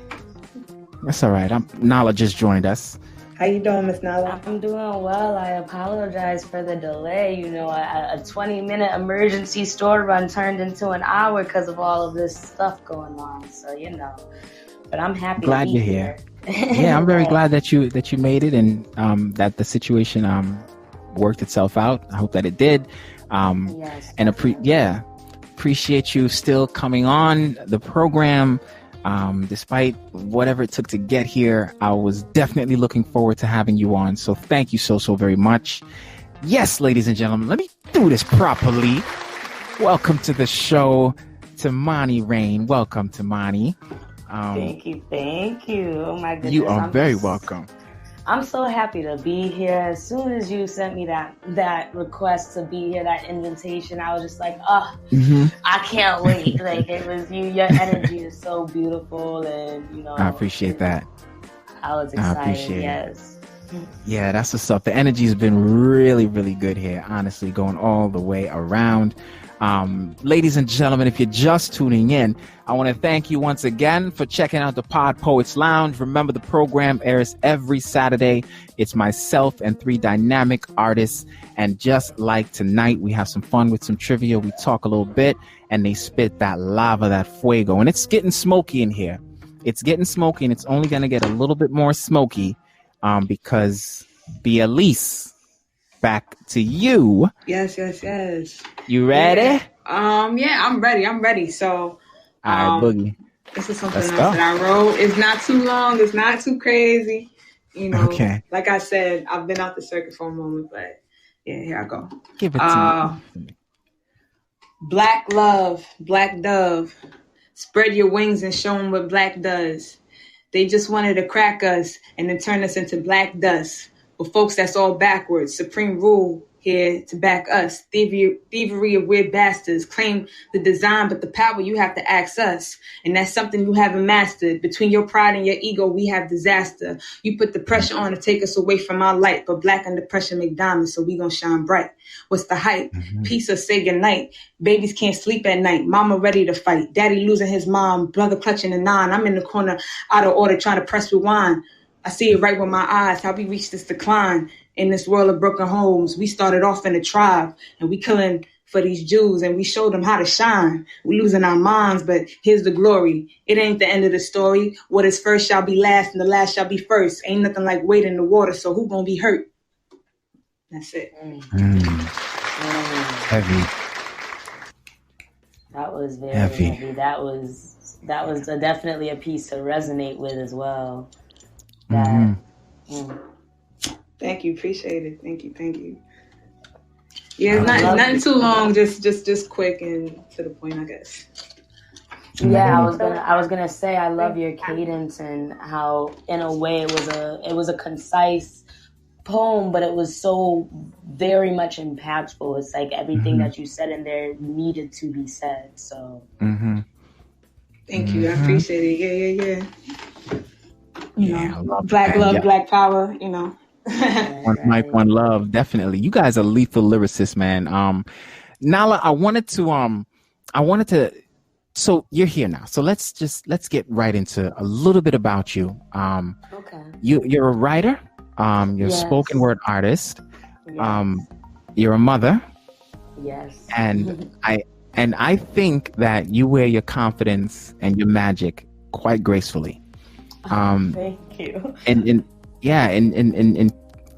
That's all right. Nala just joined us. How you doing, Miss Nala? I'm doing well. I apologize for the delay. You know, a 20-minute emergency store run turned into an hour because of all of this stuff going on. So, but I'm happy. Glad you're here. Yeah, I'm very glad that you made it and that the situation worked itself out. I hope that it did. Yes. And appreciate you still coming on the program. Despite whatever it took to get here, I was definitely looking forward to having you on. So thank you so very much. Yes, ladies and gentlemen, let me do this properly. Welcome to the show, Tamani Rain. Welcome, Tamani. Thank you. Oh my goodness. You are very welcome. I'm so happy to be here. As soon as you sent me that request to be here, that invitation, I was just like, I can't wait. Like, it was you. Your energy is so beautiful, and I appreciate that. I was excited. I appreciate yes. it. Yeah, that's what's up. The energy's been really, really good here. Honestly, going all the way around. Ladies and gentlemen, if you're just tuning in, I want to thank you once again for checking out the PodPoets Lounge. Remember, the program airs every Saturday. It's myself and 3 dynamic artists. And just like tonight, we have some fun with some trivia. We talk a little bit and they spit that lava, that fuego. And it's getting smoky in here. It's getting smoky, and it's only going to get a little bit more smoky because Elise, back to you. Yes. You ready? Yeah, I'm ready. So, all right, Boogie. This is something else that I wrote. It's not too long. It's not too crazy. Okay. Like I said, I've been out the circuit for a moment, but yeah, here I go. Give it to me. Black love, black dove. Spread your wings and show them what black does. They just wanted to crack us and then turn us into black dust. But folks, that's all backwards. Supreme rule here to back us. Thievery of weird bastards. Claim the design, but the power you have to ask us. And that's something you haven't mastered. Between your pride and your ego, we have disaster. You put the pressure on to take us away from our light, but black under pressure make diamonds, so we gonna shine bright. What's the hype? Peace or say goodnight. Babies can't sleep at night. Mama ready to fight. Daddy losing his mom. Brother clutching a 9. I'm in the corner out of order trying to press rewind. I see it right with my eyes, how we reached this decline. In this world of broken homes, we started off in a tribe, and we killing for these Jews, and we showed them how to shine. We losing our minds, but here's the glory. It ain't the end of the story. What is first shall be last, and the last shall be first. Ain't nothing like weight in the water, so who gonna be hurt? That's it. Heavy. That was very heavy. That was definitely a piece to resonate with as well. Thank you. Appreciate it. Thank you. Yeah, nothing too long. Just quick and to the point, I guess. Yeah, I was gonna say I love your cadence and how in a way it was a concise poem, but it was so very much impactful. It's like everything that you said in there needed to be said. So thank you. I appreciate it. Yeah. Black love, Black power, One life, one love, definitely. You guys are lethal lyricists, man. Nala, I wanted to so you're here now. So let's get right into a little bit about you. Okay. You're a writer, you're a spoken word artist, you're a mother. Yes. And I think that you wear your confidence and your magic quite gracefully. Thank you. And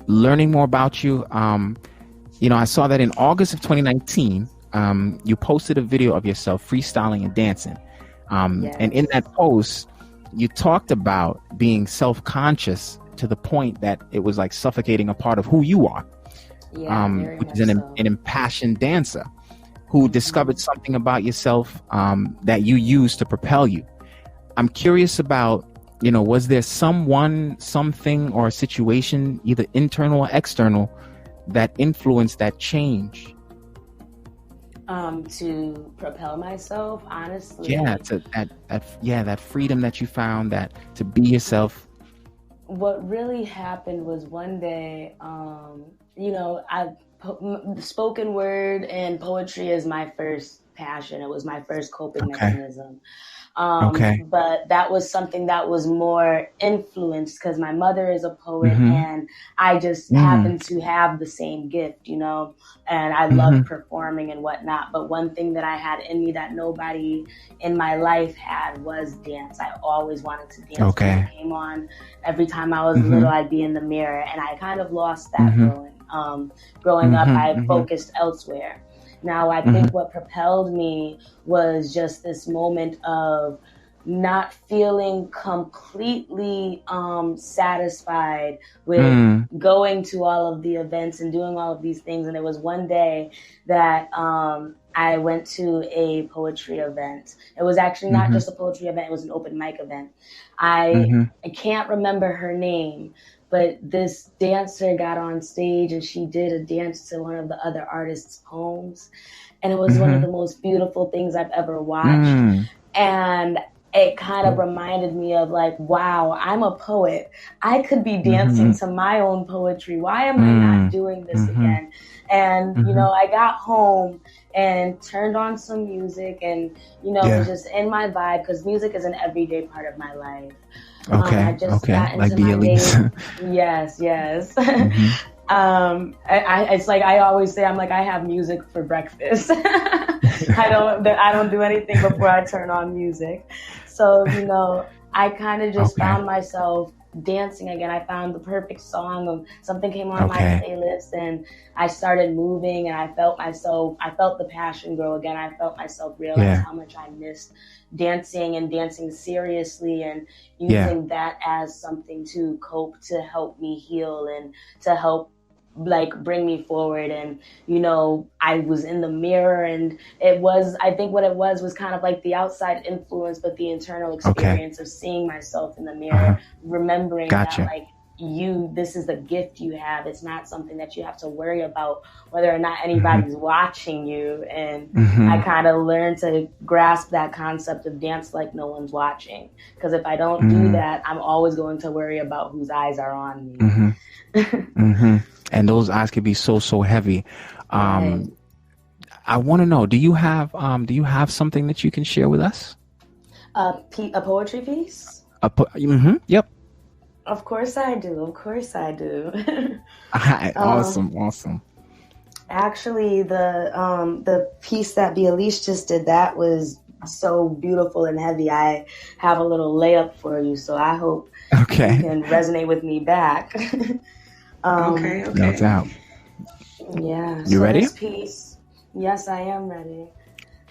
learning more about you, I saw that in August of 2019, you posted a video of yourself freestyling and dancing. And in that post, you talked about being self-conscious to the point that it was like suffocating a part of who you are, which is an impassioned dancer who discovered something about yourself that you use to propel you. I'm curious about, was there someone, something, or a situation, either internal or external, that influenced that change? To propel myself, honestly. Yeah, to that freedom that you found, that to be yourself. What really happened was one day, spoken word and poetry is my first passion. It was my first coping mechanism. But that was something that was more influenced because my mother is a poet and I just happened to have the same gift, and I loved performing and whatnot. But one thing that I had in me that nobody in my life had was dance. I always wanted to dance. When it came on, every time I was little, I'd be in the mirror, and I kind of lost that growing up. I focused elsewhere. Now, I think what propelled me was just this moment of not feeling completely satisfied with going to all of the events and doing all of these things. And there was one day that I went to a poetry event. It was actually not just a poetry event. It was an open mic event. I can't remember her name, but this dancer got on stage and she did a dance to one of the other artists' poems. And it was one of the most beautiful things I've ever watched. And it kind of reminded me of like, wow, I'm a poet. I could be dancing to my own poetry. Why am I not doing this again? And, I got home and turned on some music and, was just in my vibe because music is an everyday part of my life. I just got into like the elites. Yes. It's like I always say, I'm like, I have music for breakfast. I don't do anything before I turn on music. So, I kind of just found myself dancing again. I found the perfect song of something came on my playlist and I started moving and I felt the passion grow again. I felt myself realize how much I missed dancing and dancing seriously and using that as something to cope, to help me heal and to help bring me forward. And I was in the mirror and I think what it was kind of like the outside influence, but the internal experience of seeing myself in the mirror, remembering that this is the gift you have. It's not something that you have to worry about whether or not anybody's watching you. And I kind of learned to grasp that concept of dance like no one's watching. Because if I don't do that, I'm always going to worry about whose eyes are on me. And those eyes could be so heavy. I want to know, do you have something that you can share with us? A poetry piece? Yep. Of course I do. Awesome. Actually, the piece that Elise just did, that was so beautiful and heavy. I have a little layup for you, so I hope you can resonate with me back. Okay. No doubt. Yeah. You ready? This piece, yes, I am ready.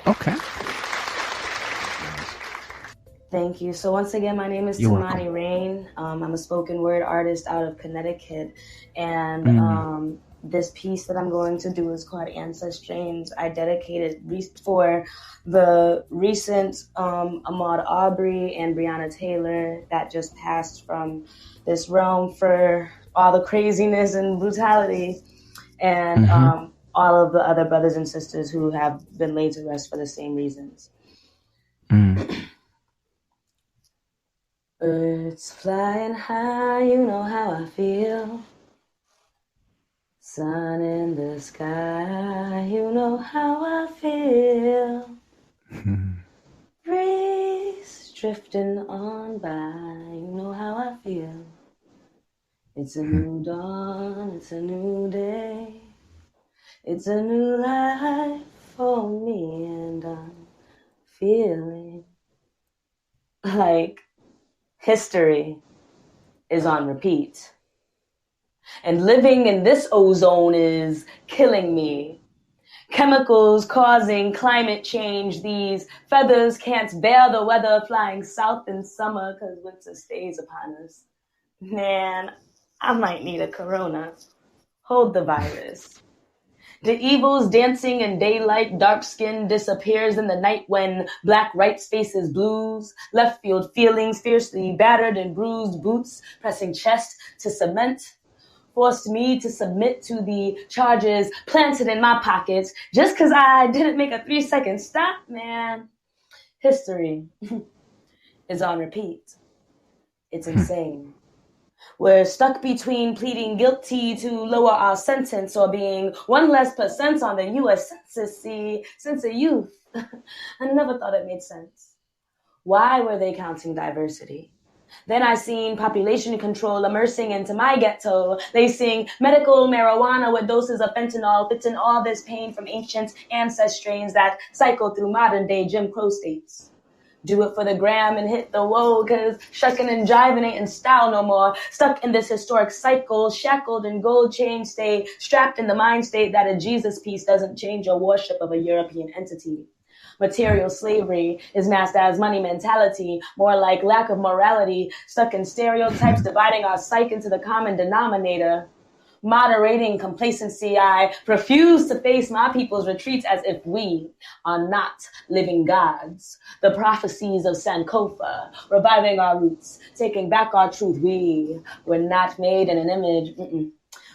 Okay. Thank you. So once again, my name is Tamani Rain. I'm a spoken word artist out of Connecticut. And this piece that I'm going to do is called Ancestrains. I dedicated for the recent Ahmaud Arbery and Breonna Taylor that just passed from this realm, for all the craziness and brutality, and all of the other brothers and sisters who have been laid to rest for the same reasons. Birds flying high, you know how I feel. Sun in the sky, you know how I feel. Breeze drifting on by, you know how I feel. It's a new dawn, it's a new day. It's a new life for me, and I'm feeling like history is on repeat. And living in this ozone is killing me. Chemicals causing climate change. These feathers can't bear the weather, flying south in summer because winter stays upon us. Man, I might need a corona. Hold the virus. The evils dancing in daylight, dark skin disappears in the night when black right spaces blues, left field feelings fiercely battered and bruised, boots pressing chest to cement, forced me to submit to the charges planted in my pockets just because I didn't make a 3-second stop, man. History is on repeat. It's insane. We're stuck between pleading guilty to lower our sentence or being 1 less % on the U.S. Census. See, since a youth, I never thought it made sense. Why were they counting diversity? Then I seen population control immersing into my ghetto. They sing medical marijuana with doses of fentanyl, fitting all this pain from ancient ancestrains that cycle through modern day Jim Crow states. Do it for the gram and hit the whoa, cause shucking and jiving ain't in style no more. Stuck in this historic cycle, shackled in gold chains, stay strapped in the mind state that a Jesus piece doesn't change your worship of a European entity. Material slavery is masked as money mentality, more like lack of morality, stuck in stereotypes dividing our psyche into the common denominator. Moderating complacency, I refuse to face my people's retreats as if we are not living gods. The prophecies of Sankofa, reviving our roots, taking back our truth. We were not made in an image.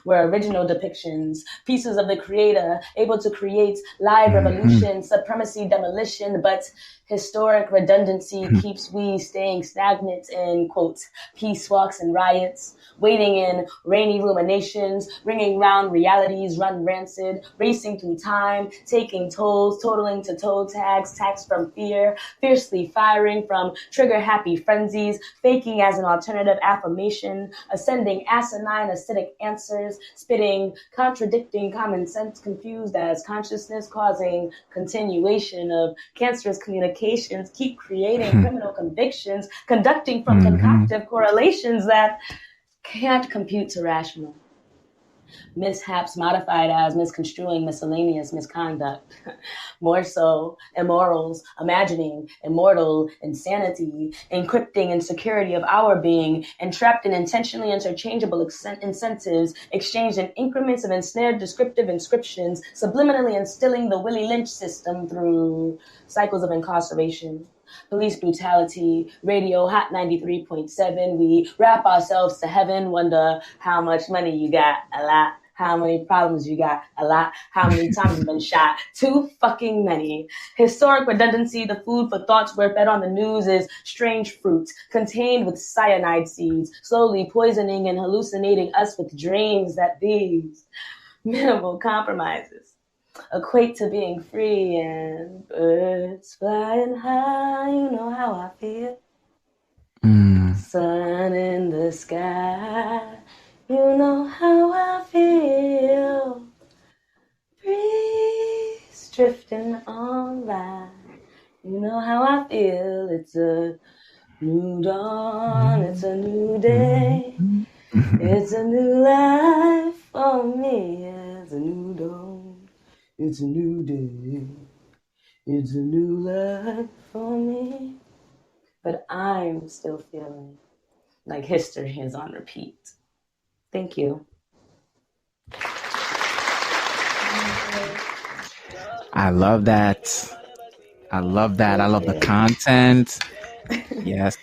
We're original depictions, pieces of the creator, able to create live revolution, supremacy, demolition, but historic redundancy keeps we staying stagnant in, quote, peace walks and riots, waiting in rainy ruminations, ringing round realities run rancid, racing through time, taking tolls, totaling to toe tags, tax from fear, fiercely firing from trigger-happy frenzies, faking as an alternative affirmation, ascending asinine acidic answers, spitting contradicting common sense confused as consciousness, causing continuation of cancerous communications, keep creating criminal convictions, conducting from concoctive correlations that can't compute to rational. Mishaps modified as misconstruing miscellaneous misconduct. More so, immorals, imagining, immortal, insanity, encrypting insecurity of our being, entrapped in intentionally interchangeable incentives, exchanged in increments of ensnared descriptive inscriptions, subliminally instilling the Willie Lynch system through cycles of incarceration. Police brutality, radio hot 93.7. We wrap ourselves to heaven, wonder how much money you got, a lot. How many problems you got, a lot. How many times you've been shot, too fucking many. Historic redundancy, the food for thoughts we're fed on the news is strange fruit, contained with cyanide seeds, slowly poisoning and hallucinating us with dreams that these minimal compromises equate to being free. And birds flying high, you know how I feel. Sun in the sky, you know how I feel. Breeze drifting on by, you know how I feel. It's a new dawn, it's a new day, it's a new life for me. It's a new dawn, it's a new day, it's a new life for me. But I'm still feeling like history is on repeat. Thank you. I love that. I love that. I love the content. Yes.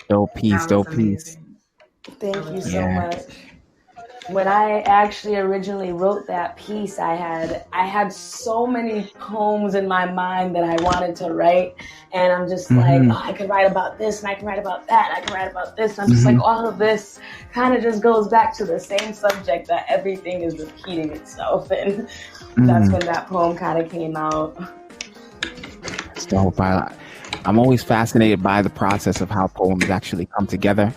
Dope piece. That was Dope piece. amazing. Thank you so much. When I actually originally wrote that piece, I had so many poems in my mind that I wanted to write, and I'm just like, oh, I could write about this, and I can write about that, and I can write about this. And I'm just like, all of this kind of just goes back to the same subject, that everything is repeating itself, and that's when that poem kind of came out. So I'm always fascinated by the process of how poems actually come together.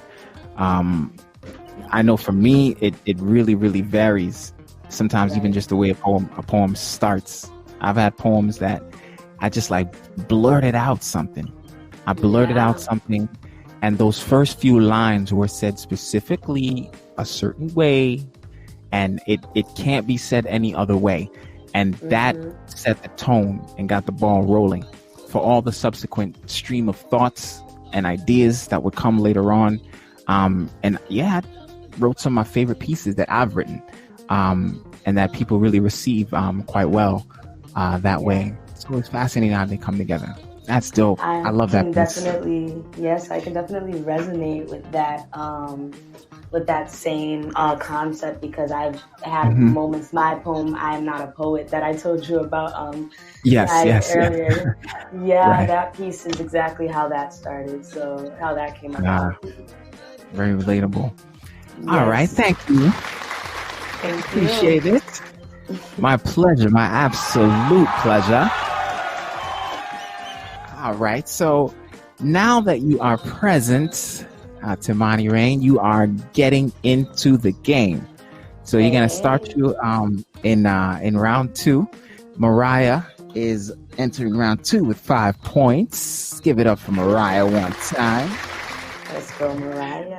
I know for me, it really, really varies. Sometimes even just the way a poem starts. I've had poems that I just like blurted out something. I blurted out something, and those first few lines were said specifically a certain way, and it can't be said any other way. And that set the tone and got the ball rolling for all the subsequent stream of thoughts and ideas that would come later on. And yeah, I wrote some of my favorite pieces that I've written, and that people really receive quite well that way. It's always fascinating how they come together. That's dope. I love that piece. I can definitely resonate with that same concept, because I've had moments. My poem, "I Am Not a Poet," that I told you about earlier. Right. That piece is exactly how that started. So how that came about. Very relatable. Yes. All right. Thank you. Appreciate it. My pleasure. My absolute pleasure. All right. So now that you are present, Timani Rain, you are getting into the game. So you're going to start you in round 2. Mariah is entering round 2 with 5 points. Give it up for Mariah one time. Let's go, Mariah.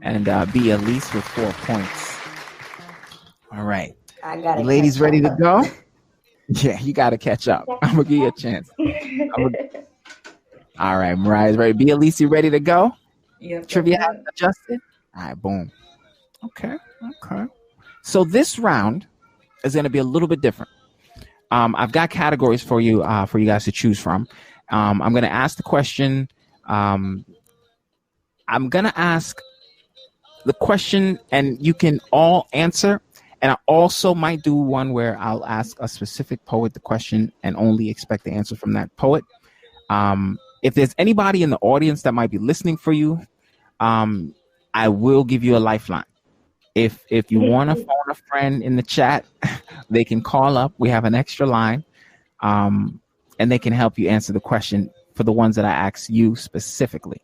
And be Elise with 4 points. All right. I got it. Ladies ready to go? Yeah, you got to catch up. I'm going to give you a chance. All right, Mariah's ready. Be Elise, you ready to go? Yep. Trivia has adjusted? All right, boom. Okay. So this round is going to be a little bit different. I've got categories for you guys to choose from. I'm going to ask the question. I'm going to ask the question, and you can all answer. And I also might do one where I'll ask a specific poet the question and only expect the answer from that poet. If there's anybody in the audience that might be listening for you, I will give you a lifeline. If you want to phone a friend in the chat, they can call up. We have an extra line, and they can help you answer the question for the ones that I ask you specifically.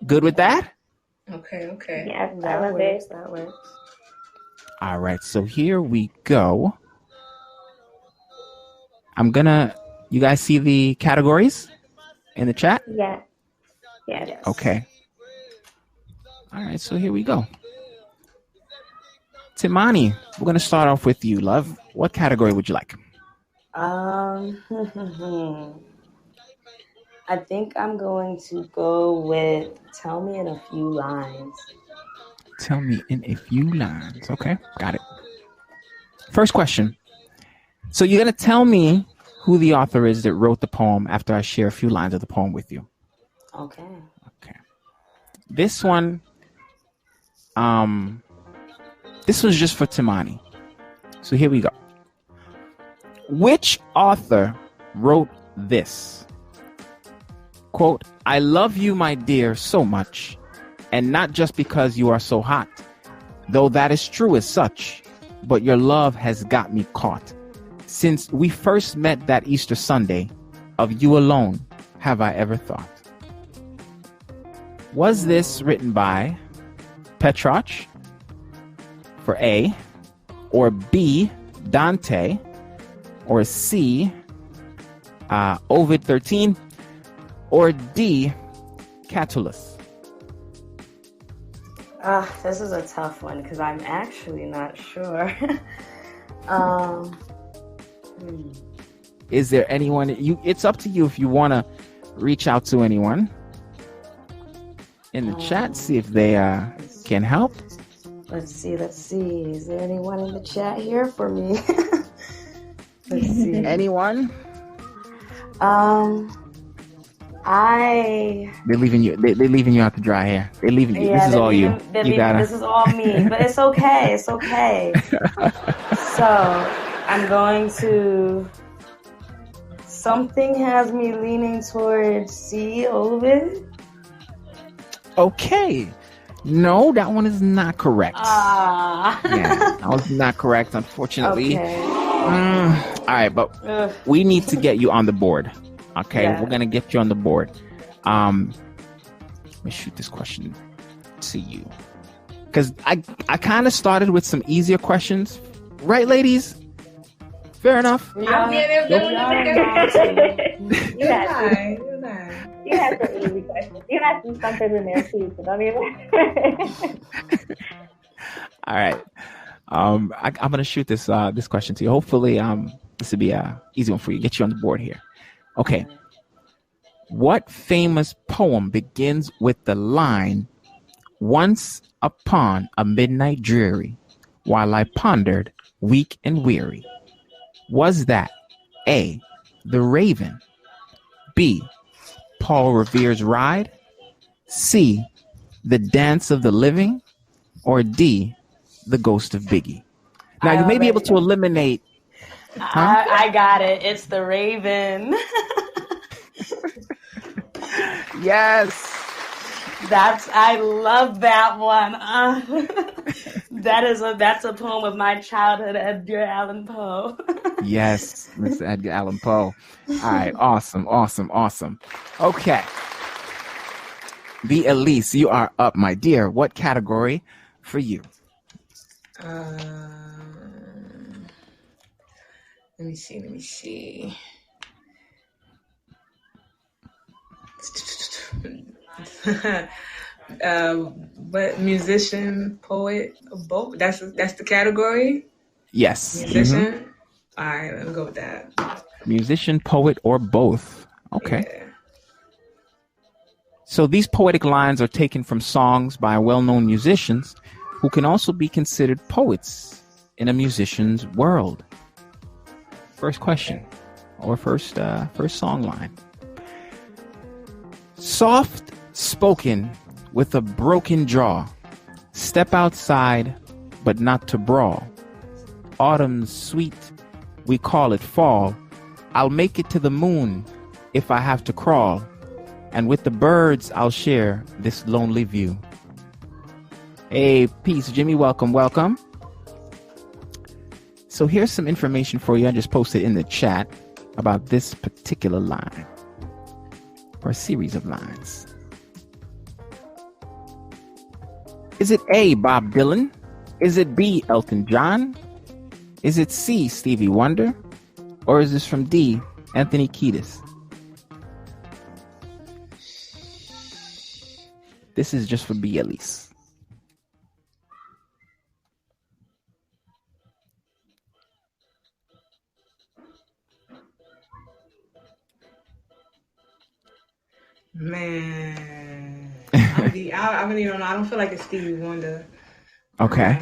Good with that? Okay. Yes, that works. All right, so here we go. You guys see the categories in the chat? Yes. Okay. All right, so here we go. Timani, we're going to start off with you, love. What category would you like? I think I'm going to go with Tell Me in a Few Lines. Tell me in a few lines. Okay, got it. First question. So you're going to tell me who the author is that wrote the poem after I share a few lines of the poem with you. Okay. This one, this was just for Timani. So here we go. Which author wrote this? Quote, "I love you, my dear, so much, and not just because you are so hot, though that is true as such, but your love has got me caught. Since we first met that Easter Sunday, of you alone have I ever thought." Was this written by Petrarch for A, or B, Dante, or C, Ovid 13, or D, Catullus? This is a tough one because I'm actually not sure. Is there anyone it's up to you if you want to reach out to anyone in the chat, see if they can help. Let's see. Is there anyone in the chat here for me? Let's see. Anyone? They're leaving you. They're leaving you out to dry here. They're leaving you. This is all you. This is all me, but it's okay. It's okay. So I'm going to. Something has me leaning towards C. Ovid. Okay. No, that one is not correct. Yeah, that was not correct, unfortunately. Okay. All right, but we need to get you on the board. Okay, we're gonna get you on the board. Let me shoot this question to you, because I kind of started with some easier questions, right, ladies? Fair enough. Yeah. You had some easy questions. You had some something in there too, so don't even. All right. I'm gonna shoot this question to you. Hopefully, this will be a easy one for you. Get you on the board here. Okay. What famous poem begins with the line, "Once upon a midnight dreary, while I pondered, weak and weary"? Was that A, The Raven, B, Paul Revere's Ride, C, The Dance of the Living, or D, The Ghost of Biggie? Now, you may be able to eliminate. I got it. It's The Raven. Yes. I love that one. That's a poem of my childhood, Edgar Allan Poe. Yes, Mr. Edgar Allan Poe. All right, awesome. Okay. The Elise, you are up, my dear. What category for you? Let me see. But musician, poet, both. That's the category. Yes. Musician. Mm-hmm. All right, let me go with that. Musician, poet, or both. Okay. Yeah. So these poetic lines are taken from songs by well-known musicians who can also be considered poets in a musician's world. First question, or first song line. Soft spoken with a broken jaw, step outside, but not to brawl. Autumn's sweet, we call it fall. I'll make it to the moon if I have to crawl, and with the birds I'll share this lonely view. Hey, peace, Jimmy, welcome. So here's some information for you. I just posted in the chat about this particular line, or a series of lines. Is it A, Bob Dylan? Is it B, Elton John? Is it C, Stevie Wonder? Or is this from D, Anthony Kiedis? This is just for B, Elise. Man, I really don't know. I don't feel like it's Stevie Wonder. Okay.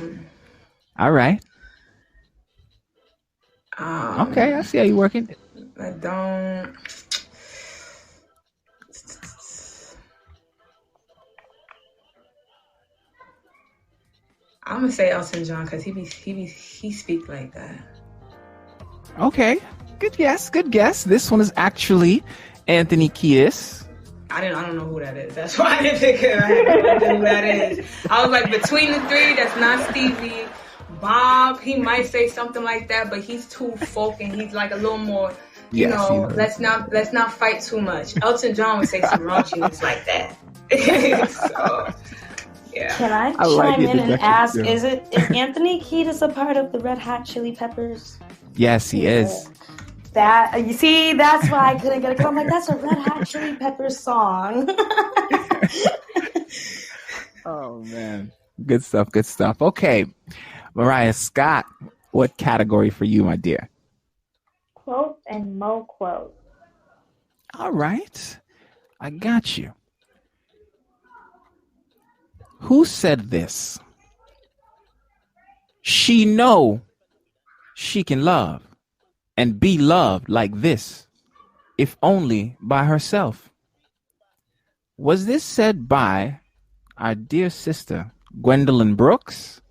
All right. Okay, I see how you're working. I don't. I'm gonna say Elton John because he speak like that. Okay, good guess. This one is actually Anthony Kiedis. I don't know who that is. That's why I didn't think I had no idea who that is. I was like, between the three, that's not Stevie. Bob, he might say something like that, but he's too folk and he's like a little more, let's not fight too much. Elton John would say some raunchiness like that. So, yeah. Can I chime in and ask, is Anthony Kiedis a part of the Red Hot Chili Peppers? Yes, he is. That, you see, that's why I couldn't get it. I'm like, that's a Red Hot Chili Peppers song. Oh, man. Good stuff. Okay. Mariah Scott, what category for you, my dear? Quotes and mo quotes. All right. I got you. Who said this? She know she can love and be loved like this, if only by herself. Was this said by our dear sister Gwendolyn Brooks?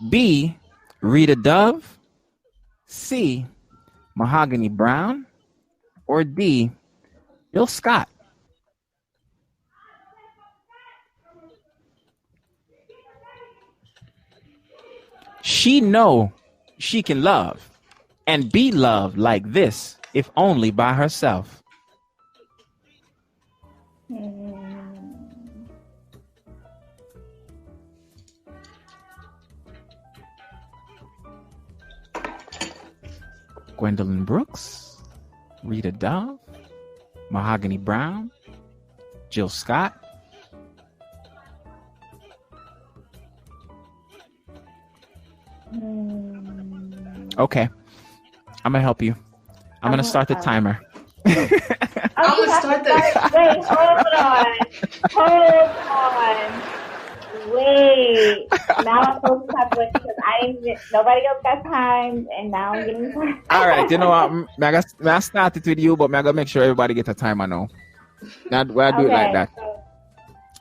B. Rita Dove? C. Mahogany Brown? Or D. Bill Scott? She know she can love and be loved like this, if only by herself. Gwendolyn Brooks, Rita Dove, Mahogany Brown, Jill Scott. Okay, I'm gonna help you. I'm gonna start the timer. I'm gonna start the. Wait, hold on. Wait. Now I'm supposed to have to wait because nobody else got time, and now I'm getting time. All right, you know what? I started with you, but I gotta make sure everybody gets a timer now. Now we'll do it like that.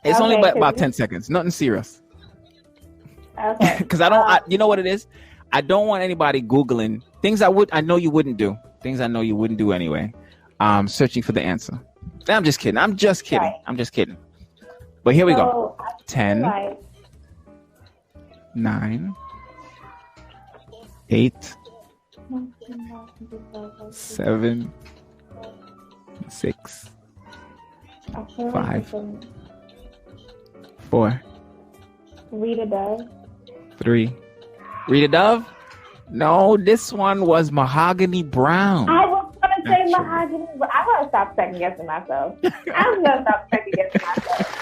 It's only about 10 seconds. Nothing serious. Okay. Because you know what it is? I don't want anybody Googling things I know you wouldn't do. Things I know you wouldn't do anyway. Searching for the answer. I'm just kidding. Right. I'm just kidding. But here we go. 10, 9, 8, 7, 6, 5, 4. Rita Dove. 3. Rita Dove? No, this one was Mahogany Brown. I was going to say Mahogany, but I want to stop second guessing myself. I'm going to stop second guessing myself.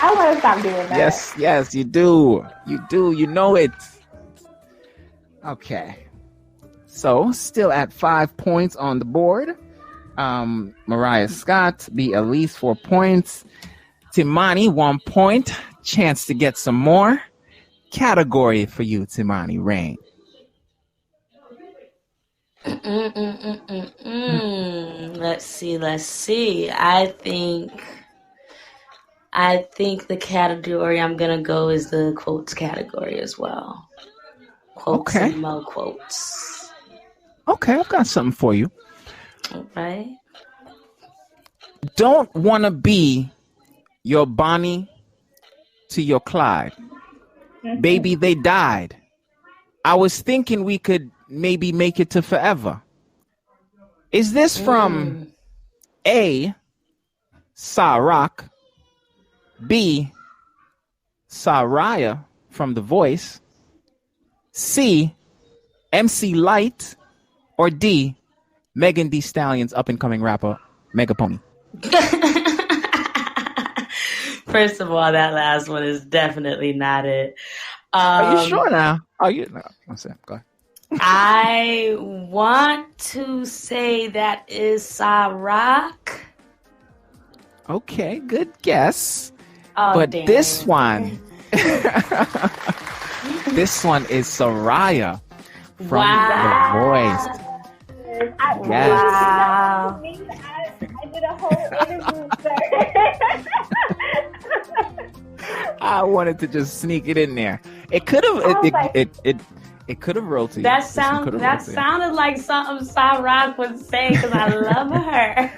I want to stop doing that. Yes, you do. You know it. Okay. So, still at 5 points on the board. Mariah Scott be at least 4 points. Timani, 1 point. Chance to get some more. Category for you, Timani Rain. Let's see. I think the category I'm gonna go is the quotes category as well. Quotes and mo quotes. Okay, I've got something for you. All right. Don't want to be your Bonnie to your Clyde. Baby, they died. I was thinking we could maybe make it to forever. Is this from A, Sa-Rock, B, Saraya from The Voice, C, MC Light, or D, Megan Thee Stallion's up-and-coming rapper, Mega Pony? First of all, that last one is definitely not it. Are you sure now? Are you? No, go ahead. I want to say that is Sa-Rock. Okay, good guess. Oh, but damn. this one, this one is Saraya from The Voice. Yes. Wow. I did a whole interview, sir. I wanted to just sneak it in there. It could have. It could have rolled to you. That sounded like something Sa-Rock would say because I love her.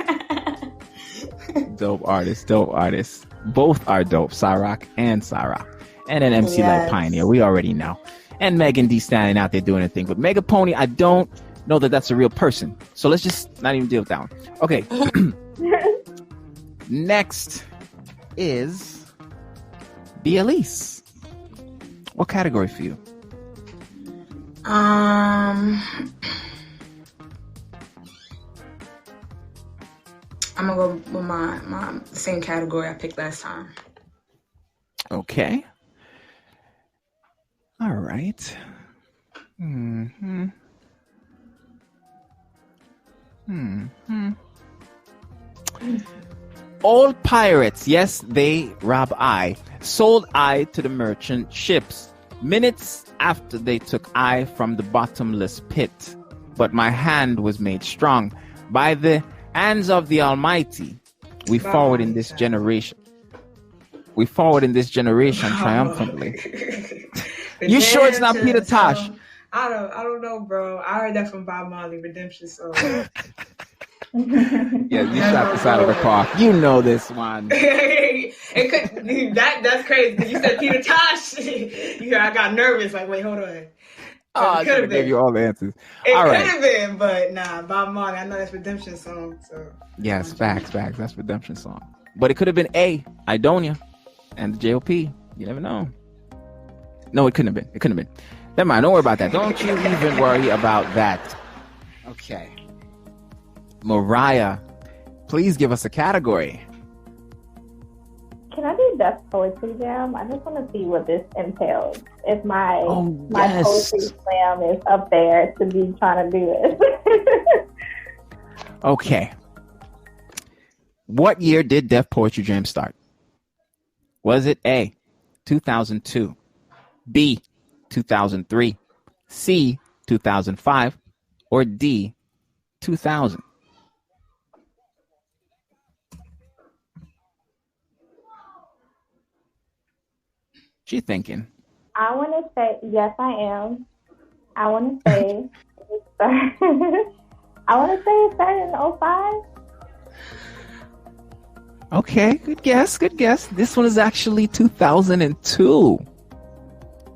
Dope artist. Both are dope. Sa-Rock and Sa-Rock. And an MC Light Pioneer. We already know. And Megan Thee Stallion out there doing her thing. But Mega Pony, I don't know that that's a real person. So let's just not even deal with that one. Okay. Next is B. Elise. What category for you? I'm gonna go with my same category I picked last time. Okay. All right. All pirates, yes, they rob I, sold I to the merchant ships. Minutes after they took I from the bottomless pit, but my hand was made strong by the hands of the Almighty. We forward in this generation. We forward in this generation triumphantly. You sure it's not Peter Tosh? I don't know, bro. I heard that from Bob Marley, Redemption Song. Yeah, you shot the side of the car. You know this one. That's crazy because you said Peter Tosh. I got nervous. Like, wait, hold on. I could have gave you all the answers. It could have been, but nah, Bob Marley. I know that's Redemption Song. So yes, facts. That's Redemption Song. But it could have been Idonia and the JOP. You never know. No, it couldn't have been. Never mind. Don't worry about that. Don't you even worry about that. Okay. Mariah, please give us a category. Can I do Def Poetry Jam? I just want to see what this entails. If my poetry slam is up there to be trying to do this. Okay. What year did Def Poetry Jam start? Was it A, 2002, B, 2003, C, 2005, or D, 2000? She thinking. I want to say, yes, I am. I want to say, it started in 05. Okay, good guess. This one is actually 2002.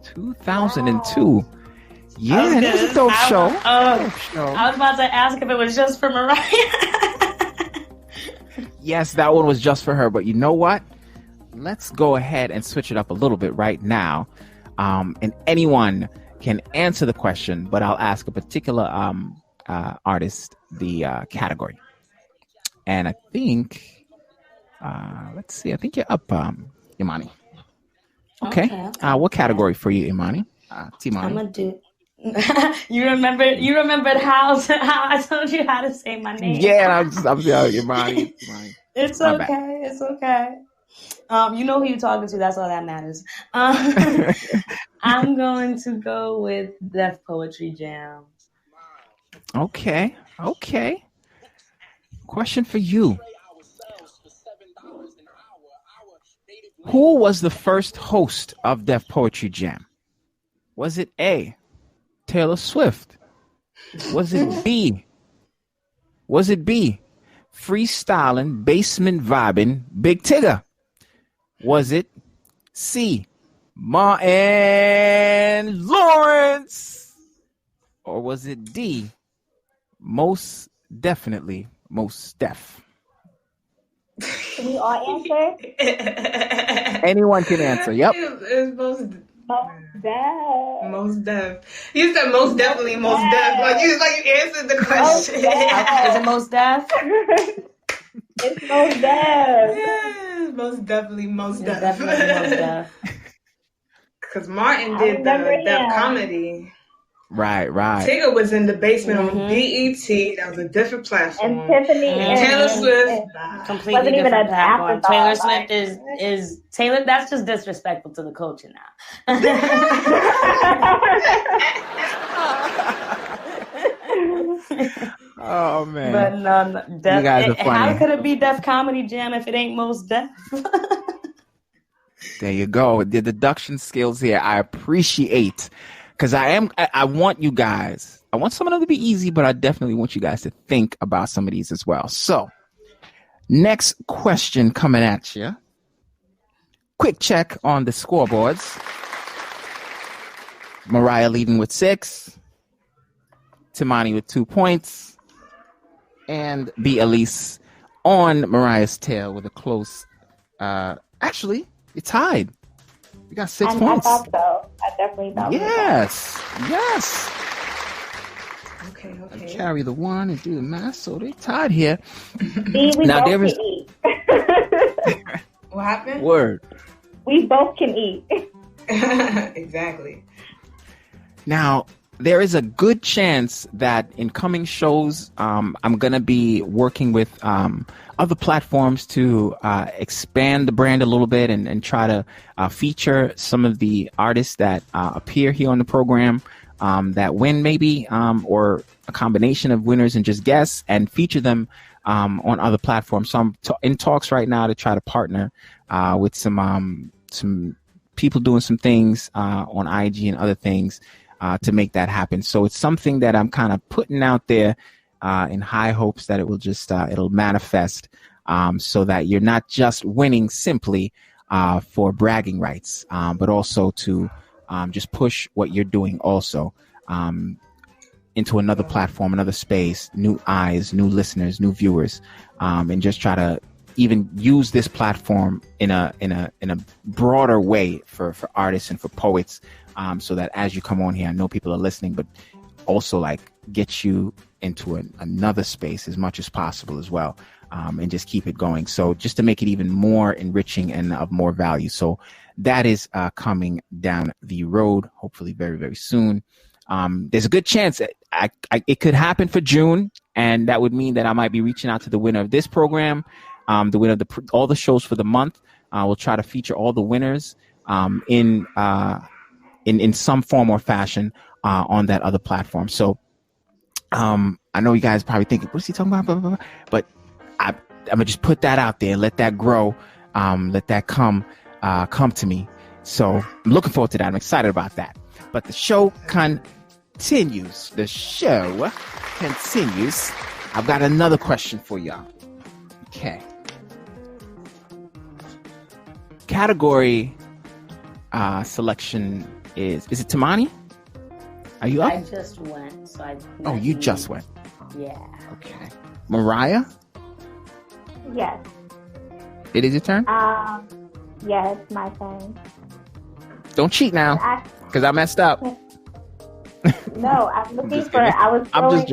2002. Wow. Yeah, it was a dope show. I was about to ask if it was just for Mariah. Yes, that one was just for her. But you know what? Let's go ahead and switch it up a little bit right now. And anyone can answer the question, but I'll ask a particular artist the category. And I think, let's see, I think you're up, Imani. Okay. What category for you, Imani? Timani. I'm gonna do. You remembered how I told you how to say my name. Yeah, I'm Imani. It's okay. It's okay. You know who you're talking to. That's all that matters. I'm going to go with Def Poetry Jam. Okay. Question for you. Who was the first host of Def Poetry Jam? Was it A, Taylor Swift? Was it B, freestyling, basement vibing, Big Tigger? Was it C, Martin Lawrence? Or was it D, most definitely Mos Def? Can we all answer? Anyone can answer. Yep. It's Mos Def. Mos Def. You said most definitely Mos Def. Like you answered the question. Is it Mos Def? It's Mos Def. Yeah, most definitely Mos Def. Definitely Mos Def. Because Martin did the Def comedy. Right. Tigger was in the basement on BET. That was a different platform. And Tiffany and Taylor Swift. Completely different platform. Taylor Swift is Taylor. That's just disrespectful to the culture now. Oh man! But you guys are funny. How could it be Def Comedy Jam if it ain't Mos Def? There you go. The deduction skills here, I appreciate. Because I want you guys, I want some of them to be easy, but I definitely want you guys to think about some of these as well. So, next question coming at you. Quick check on the scoreboards. Mariah leading with 6. Timani with 2 points. And B. Elise on Mariah's tail with a close. Actually, it's tied. We got 6 points. I thought so. I definitely thought so. Yes. Okay. I carry the 1 and do the math, so they tied here. See, we both can eat. What happened? Word. We both can eat. Exactly. Now, there is a good chance that in coming shows, I'm going to be working with other platforms to expand the brand a little bit and try to feature some of the artists that appear here on the program that win maybe, or a combination of winners and just guests, and feature them on other platforms. So I'm in talks right now to try to partner with some people doing some things on IG and other things to make that happen. So it's something that I'm kind of putting out there in high hopes that it will just it'll manifest, so that you're not just winning simply for bragging rights, but also to just push what you're doing also into another platform, another space, new eyes, new listeners, new viewers, and just try to even use this platform in a broader way for artists and for poets, so that as you come on here, I know people are listening, but also like get you into another space as much as possible as well, and just keep it going. So just to make it even more enriching and of more value. So that is coming down the road, hopefully very, very soon. There's a good chance that it could happen for June, and that would mean that I might be reaching out to the winner of this program, the winner of all the shows for the month. We'll try to feature all the winners in some form or fashion on that other platform. So I know you guys probably thinking, what is he talking about? Blah, blah, blah. But I'm gonna just put that out there and let that grow, let that come to me. So I'm looking forward to that. I'm excited about that. But the show continues. I've got another question for y'all. Okay. Category selection is it Tamani? Are you up? I just went, so I. Oh, you just went. Yeah. Okay. Mariah? Yes. It is your turn? Yes, my turn. Don't cheat now, because I messed up. No, I'm looking for. I was scrolling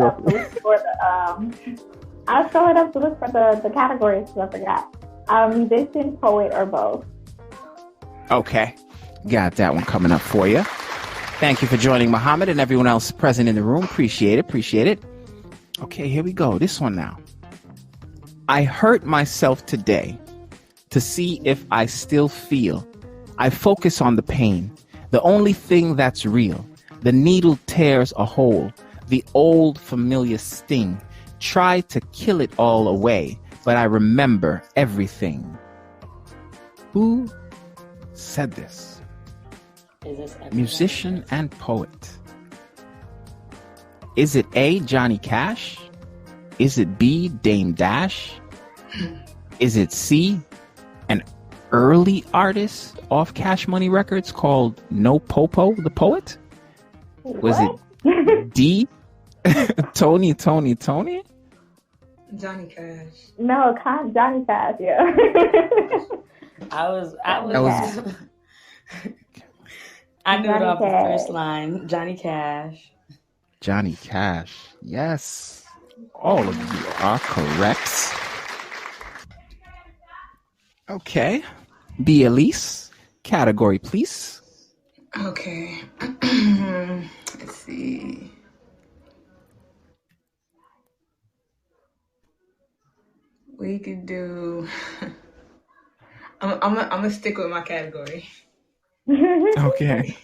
up to look for the categories, so I forgot. Musician, poet, or both. Okay, got that one coming up for you. Thank you for joining, Muhammad, and everyone else present in the room. Appreciate it. Okay, here we go. This one now. I hurt myself today to see if I still feel. I focus on the pain, the only thing that's real. The needle tears a hole, the old familiar sting. Try to kill it all away, but I remember everything. Who said this? Is this musician and poet? Is it A, Johnny Cash? Is it B, Dame Dash? Is it C, an early artist off Cash Money Records called No Popo the Poet? Was it D, Tony? Johnny Cash. No, Johnny Cash. Yeah. I was. I knew it off the first line. Johnny Cash. Johnny Cash. Yes. All of you are correct. Okay. B. Elise. Category, please. Okay. Let's see. We could do. I'm gonna stick with my category. Okay.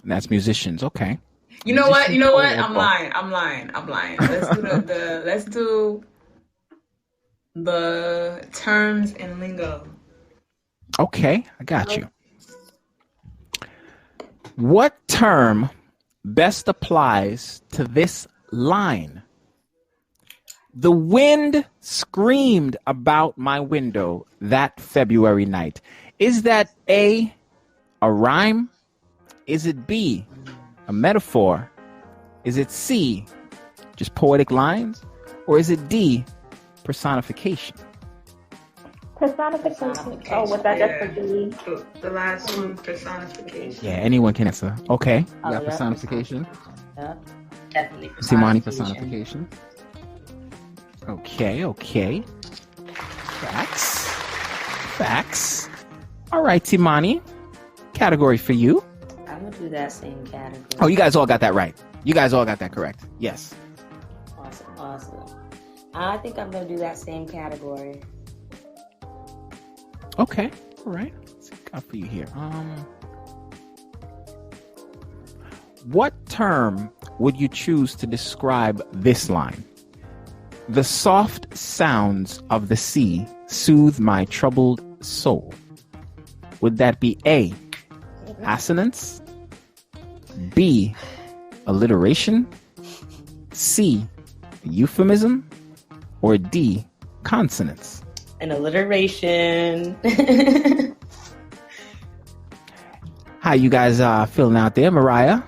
That's musicians. Okay. You know what? I'm lying. Let's do the terms and lingo. Okay, I got you. What term best applies to this line? The wind screamed about my window that February night. Is that A, a rhyme? Is it B, a metaphor? Is it C, just poetic lines? Or is it D, personification? Personification. Oh, was that just for D? The last one, personification. Yeah, anyone can answer. Okay, Oh, yeah, yeah. personification. Yeah, definitely. Simani, personification. Okay. Facts. All right, Timani. Category for you. I'm gonna do that same category. Oh, you guys all got that right. You guys all got that correct. Yes. Awesome. I think I'm gonna do that same category. Okay. All right. Let's see what I got for you here. What term would you choose to describe this line? The soft sounds of the sea soothe my troubled soul. Would that be A, assonance, B, alliteration, C, euphemism, or D, consonants? An alliteration. How you guys feeling out there, Mariah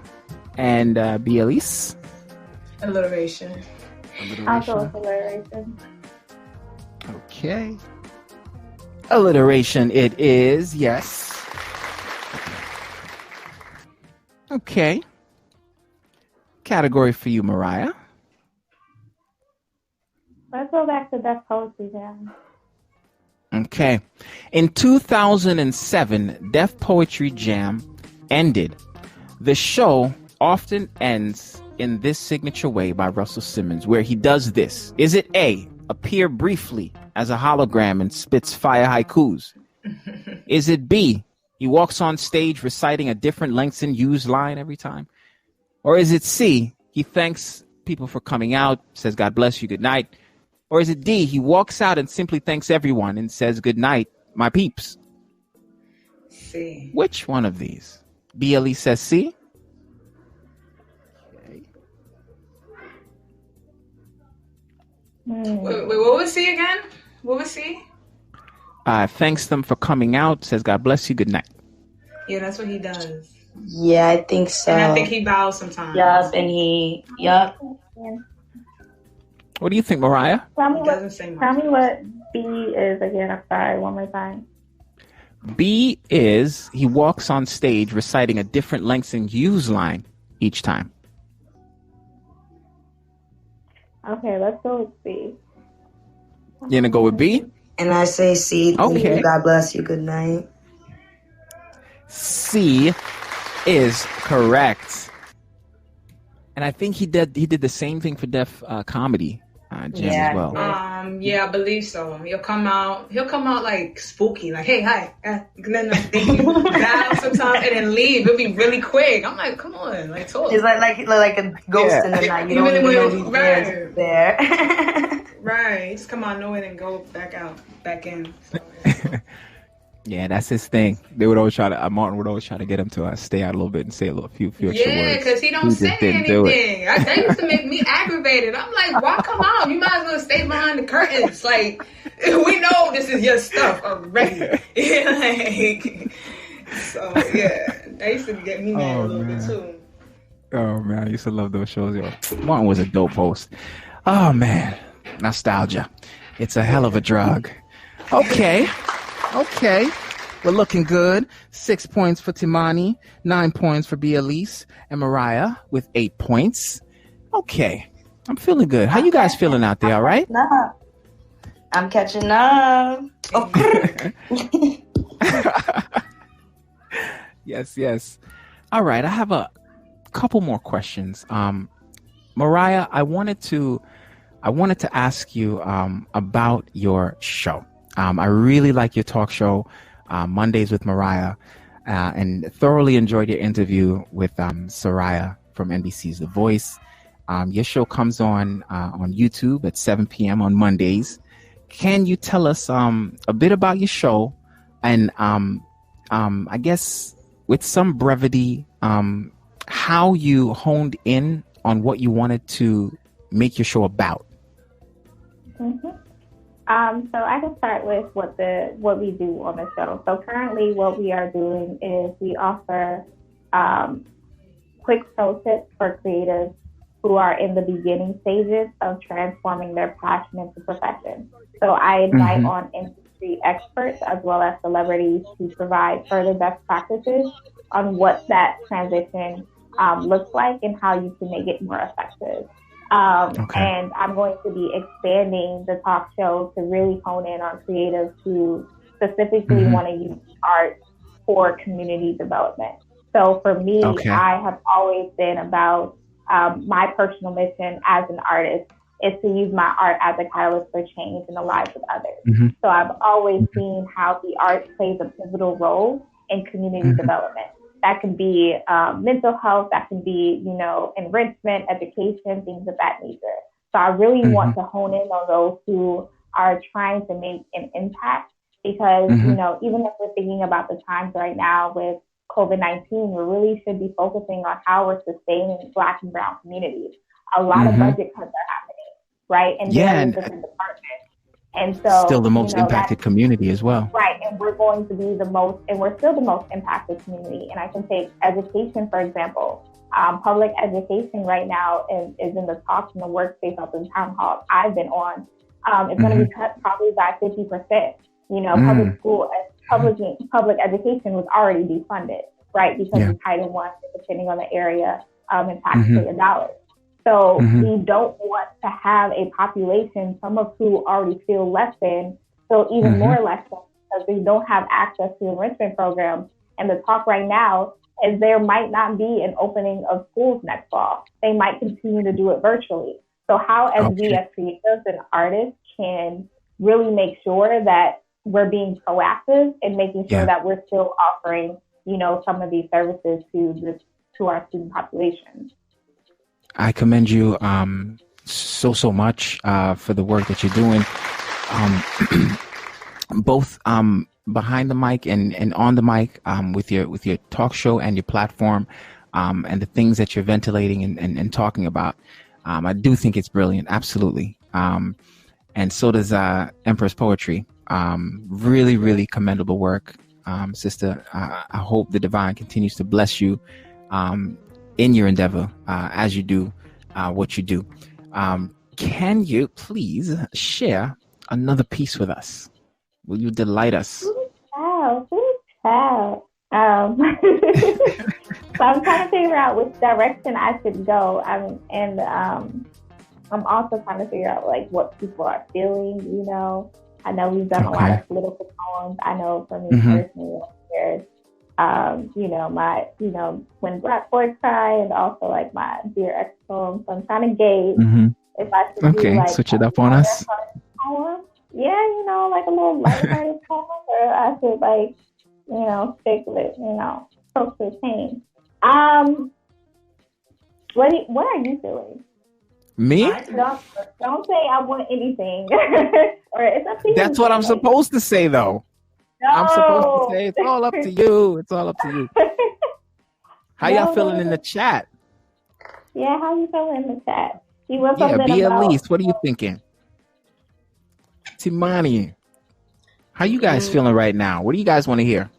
and B. Elise? Alliteration. I'll go with alliteration. Okay. Alliteration it is, yes. Okay. Category for you, Mariah. Let's go back to Deaf Poetry Jam. Okay. In 2007, Deaf Poetry Jam ended. The show often ends in this signature way by Russell Simmons, where he does this. Is it A, appear briefly as a hologram and spits fire haikus? Is it B, he walks on stage reciting a different Langston Hughes line every time? Or is it C, he thanks people for coming out, says God bless you, good night? Or is it D, he walks out and simply thanks everyone and says good night, my peeps? C. Which one of these? BLE says C. Wait, what was C again? What was C? Thanks them for coming out, says God bless you, good night. Yeah, that's what he does. Yeah, I think so. And I think he bows sometimes. Yup. What do you think, Mariah? Tell me Doesn't say much. Tell me what B is again. I'm sorry, one more time. B is he walks on stage reciting a different Langston Hughes line each time. Okay, let's go with B. You're gonna go with B? And I say C. Okay. God bless you. Good night. C is correct. And I think he did the same thing for Def Comedy Jam as well. Yeah, I believe so. He'll come out like spooky, like, hey, hi. And then he bow sometimes and then leave. It'll be really quick. I'm like, come on, like talk. He's like a ghost in the night. You don't even know he's there. Right. Just come out nowhere and go back in. So, yeah. Yeah, that's his thing. They would always Martin would always try to get him to stay out a little bit and say a few extra words. Yeah, because he don't say anything. That used to make me aggravated. I'm like, why come out? You might as well stay behind the curtains. Like, we know this is your stuff already. So, yeah. That used to get me mad a little bit, too. Oh, man. I used to love those shows, yo. Martin was a dope host. Oh, man. Nostalgia. It's a hell of a drug. Okay. We're looking good. 6 points for Timani, 9 points for Elise, and Mariah with 8 points. Okay. I'm feeling good. How you guys feeling out there, all right? I'm catching up. Yes. All right. I have a couple more questions. Mariah, I wanted to ask you about your show. I really like your talk show, Mondays with Mariah, and thoroughly enjoyed your interview with Soraya from NBC's The Voice. Your show comes on YouTube at 7 p.m. on Mondays. Can you tell us a bit about your show and I guess with some brevity, how you honed in on what you wanted to make your show about? Mm-hmm. So I can start with what we do on the show. So currently what we are doing is we offer quick pro tips for creatives who are in the beginning stages of transforming their passion into profession. So I invite on industry experts as well as celebrities to provide further best practices on what that transition looks like and how you can make it more effective. And I'm going to be expanding the talk show to really hone in on creatives who specifically want to use art for community development. So for me, Okay. I have always been about my personal mission as an artist is to use my art as a catalyst for change in the lives of others. Mm-hmm. So I've always seen how the art plays a pivotal role in community development. That can be mental health, that can be, enrichment, education, things of that nature. So I really want to hone in on those who are trying to make an impact because, even if we're thinking about the times right now with COVID-19, we really should be focusing on how we're sustaining Black and Brown communities. A lot of budget cuts are happening, right? In various different departments. And so still the most impacted community as well. Right. And we're going to be we're still the most impacted community. And I can take education, for example. Public education right now is in the talks in the workspace of the town hall I've been on. It's going to be cut probably by 50%. Public education was already defunded, right? Because of Title I, depending on the area, and taxpayer dollars. So we don't want to have a population, some of who already feel less than, so even more less than, because they don't have access to enrichment programs. And the talk right now is there might not be an opening of schools next fall. They might continue to do it virtually. So how as we as creatives and artists can really make sure that we're being proactive and making sure that we're still offering, some of these services to our student population. I commend you so much for the work that you're doing, both behind the mic and on the mic with your talk show and your platform, and the things that you're ventilating and talking about. I do think it's brilliant, absolutely. And so does Empress Poetry. Really, really commendable work, sister. I hope the divine continues to bless you in your endeavor as you do what you do. Can you please share another piece with us? Will you delight us? Child. So I'm trying to figure out which direction I should go. I'm also trying to figure out like what people are feeling. I know we've done a lot of political poems. I know for me personally, there's when Black Boys Cry, and also like my Dear Ex poem. So I'm trying to gauge if I should do like switch it up on us. Poem. Yeah, like a little lighthearted poem, or I should like, stick with, close to pain. What are you feeling? Me? Don't say I want anything. Or it's up to you. That's what I'm supposed to say, though. No. I'm supposed to say it's all up to you. It's all up to you. How y'all feeling in the chat? Yeah, how you feeling in the chat? You want something be about... Elise, what are you thinking? Timani, how you guys feeling right now? What do you guys want to hear?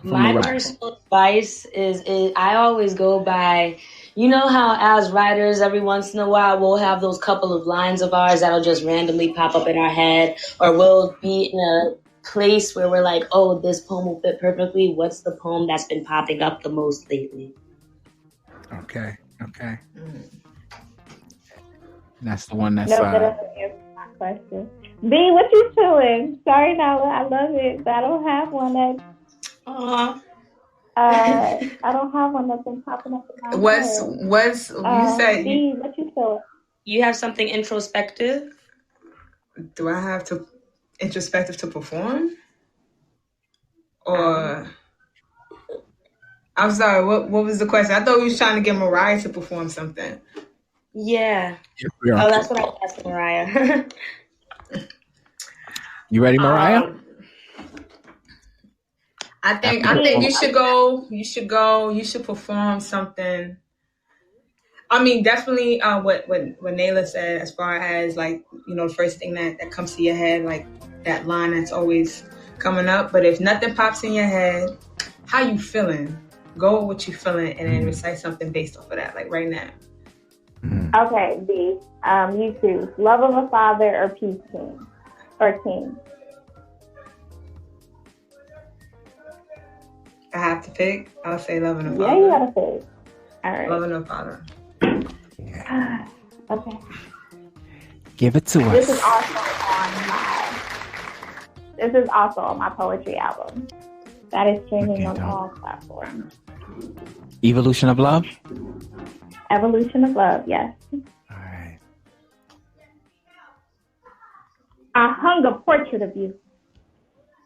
My personal advice is I always go by, how as writers, every once in a while, we'll have those couple of lines of ours that'll just randomly pop up in our head, or we'll be in a place where we're like, oh, this poem will fit perfectly. What's the poem that's been popping up the most lately? Okay. That's the one that's... No, that doesn't answer my question. B, what you feeling? Sorry, Nala, I love it, but I don't have one that... I don't have one that's been popping up in my head. You said... B, what you feeling? You have something introspective? Do I have to... introspective to perform? Or... I'm sorry, what was the question? I thought we was trying to get Mariah to perform something. Yeah. Oh, that's what I was asking Mariah. You ready, Mariah? I think you should go. You should perform something. I mean, definitely what Nayla said, as far as like, the first thing that comes to your head, like that line that's always coming up. But if nothing pops in your head, how you feeling? Go with what you feeling, and then recite something based off of that, like right now. Okay, B. You choose Love of a Father or Peace King or King. I have to pick. I'll say Love of a Father. Yeah, you gotta pick. All right. Love of a Father. Okay. Give it to us. This is also on my poetry album. That is streaming on all platforms. Evolution of Love? Evolution of Love, yes. All right. I hung a portrait of you.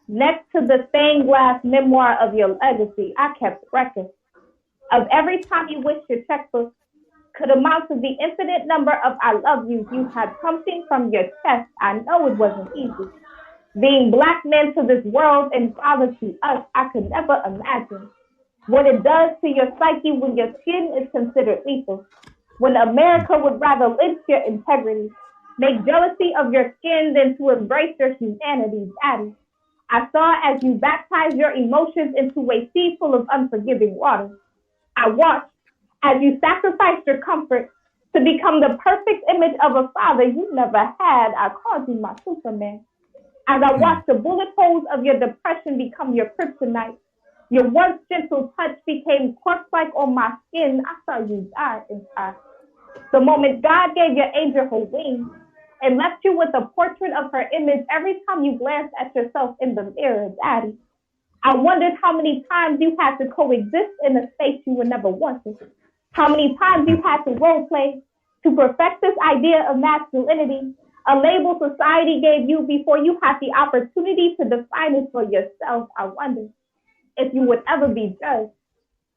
Next to the stained glass memoir of your legacy, I kept record of every time you wished your checkbook could amount to the infinite number of I love yous you had pumping from your chest. I know it wasn't easy. Being black men to this world and father to us, I could never imagine what it does to your psyche when your skin is considered lethal. When America would rather lynch your integrity, make jealousy of your skin than to embrace your humanity, Daddy. I saw as you baptized your emotions into a sea full of unforgiving water. I watched as you sacrificed your comfort to become the perfect image of a father you never had. I called you my Superman. As I watched the bullet holes of your depression become your kryptonite, your once gentle touch became corpse-like on my skin. I saw you die inside. The moment God gave your angel her wings and left you with a portrait of her image every time you glanced at yourself in the mirror, Daddy, I wondered how many times you had to coexist in a space you were never wanted. How many times you had to role play to perfect this idea of masculinity, a label society gave you before you had the opportunity to define it for yourself. I wonder if you would ever be judged,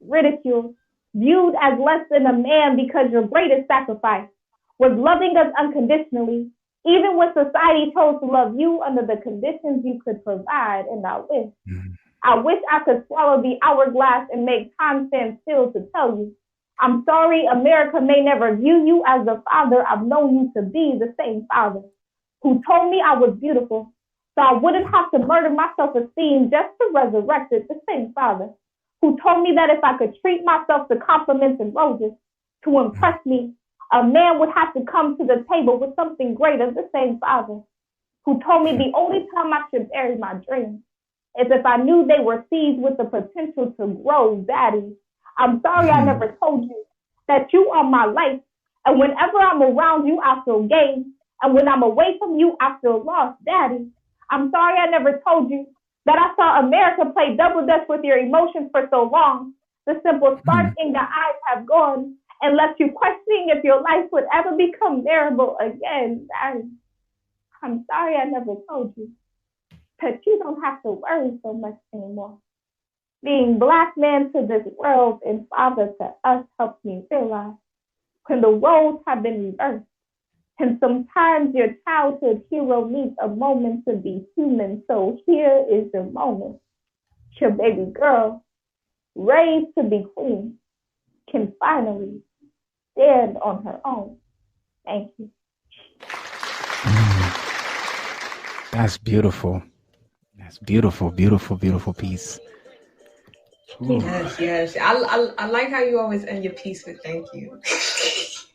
ridiculed, viewed as less than a man because your greatest sacrifice was loving us unconditionally, even when society chose to love you under the conditions you could provide. And I wish I could swallow the hourglass and make time stand still to tell you, I'm sorry, America may never view you as the father I've known you to be, the same father who told me I was beautiful so I wouldn't have to murder my self-esteem just to resurrect it, the same father who told me that if I could treat myself to compliments and roses to impress me, a man would have to come to the table with something greater, the same father who told me the only time I should bury my dreams is if I knew they were seeds with the potential to grow. Daddy, I'm sorry I never told you that you are my life, and whenever I'm around you, I feel gain, and when I'm away from you, I feel lost. Daddy, I'm sorry I never told you that I saw America play double dutch with your emotions for so long. The simple spark in your eyes have gone and left you questioning if your life would ever become bearable again. Daddy, I'm sorry I never told you that you don't have to worry so much anymore. Being black man to this world and father to us helps me realize when the roles have been reversed. And sometimes your childhood hero needs a moment to be human. So here is the moment. Your baby girl, raised to be queen, can finally stand on her own. Thank you. That's beautiful. That's beautiful, beautiful, beautiful piece. Ooh. Yes. I like how you always end your piece with thank you.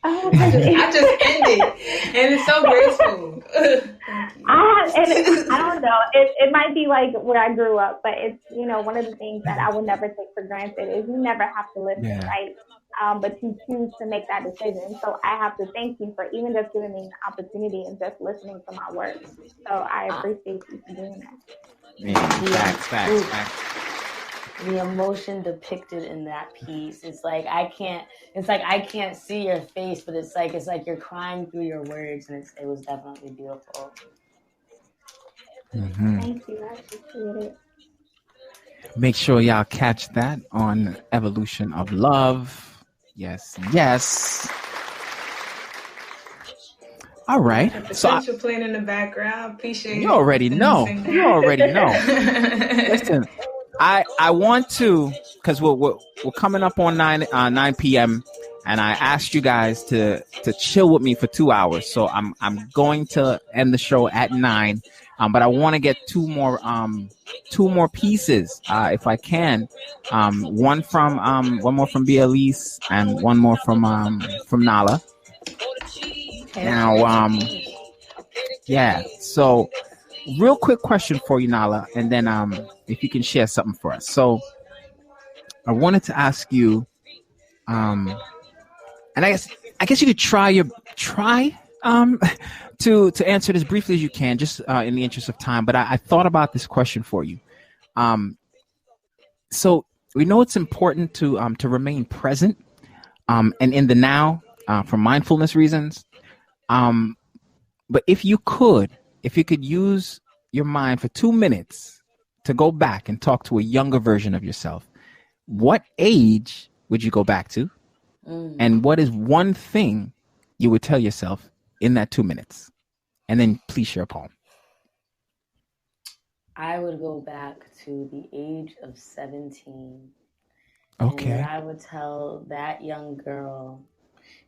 I just end it, and it's so graceful. I don't know. It might be like where I grew up, but it's, one of the things that I will never take for granted is you never have to listen, right? But you choose to make that decision. So I have to thank you for even just giving me the opportunity and just listening to my work. So I appreciate you for doing that. Facts. The emotion depicted in that piece, it's like I can't see your face, but it's like you're crying through your words, and it was definitely beautiful. Thank you, I appreciate it. Make sure y'all catch that on Evolution of Love. Yes. All right. So playing in the background. Appreciate you already know. Listen, I want to, because we're coming up on 9 p.m. and I asked you guys to chill with me for 2 hours. So I'm going to end the show at 9. But I want to get two more pieces, if I can. One more from Bialise and one more from Nala. Now, so real quick question for you, Nala, and then if you can share something for us. So I wanted to ask you, and I guess you could try to answer this briefly as you can, just in the interest of time. But I thought about this question for you. So we know it's important to remain present and in the now for mindfulness reasons. But if you could use your mind for 2 minutes to go back and talk to a younger version of yourself, what age would you go back to? And what is one thing you would tell yourself in that 2 minutes? And then please share a poem. I would go back to the age of 17. Okay. And what I would tell that young girl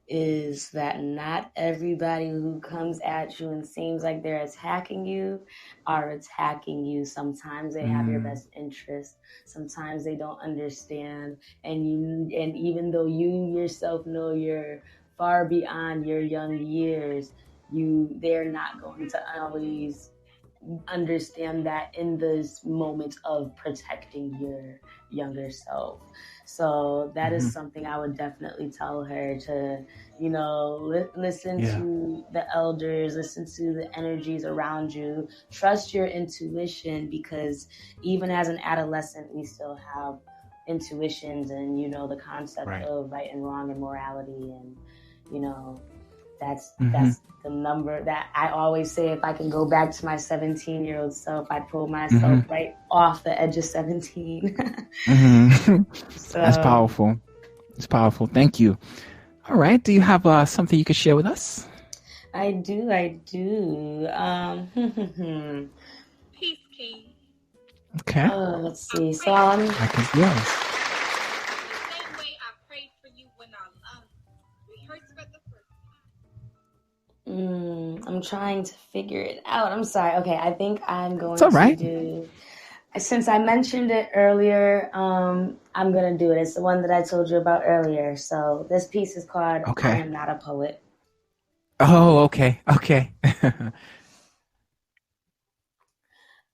is that not everybody who comes at you and seems like they're attacking you are attacking you. Sometimes they have your best interest. Sometimes they don't understand. And even though you yourself know you're far beyond your young years, they're not going to always understand that in this moment of protecting your younger self. So that is something I would definitely tell her to, listen to the elders, listen to the energies around you, trust your intuition, because even as an adolescent, we still have intuitions and, the concept of right and wrong and morality. And, that's the number that I always say. If I can go back to my 17-year-old self, I'd pull myself right off the edge of 17. So, that's powerful. It's powerful. Thank you. All right. Do you have something you could share with us? I do. Peace, King. Okay. Let's see. So I'm... Yes. I'm trying to figure it out. I'm sorry. Okay, I think I'm going to do... Since I mentioned it earlier, I'm going to do it. It's the one that I told you about earlier. So this piece is called I Am Not a Poet. Oh, okay.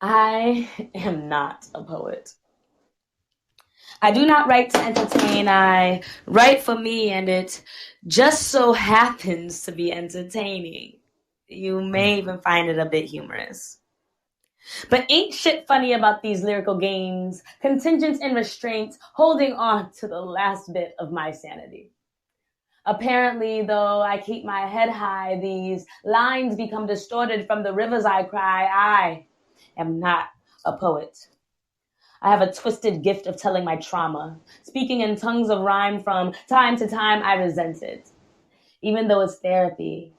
I am not a poet. I do not write to entertain. I write for me, and it just so happens to be entertaining. You may even find it a bit humorous. But ain't shit funny about these lyrical games, contingents and restraints, holding on to the last bit of my sanity. Apparently, though I keep my head high, these lines become distorted from the rivers I cry. I am not a poet. I have a twisted gift of telling my trauma, speaking in tongues of rhyme from time to time. I resent it, even though it's therapy.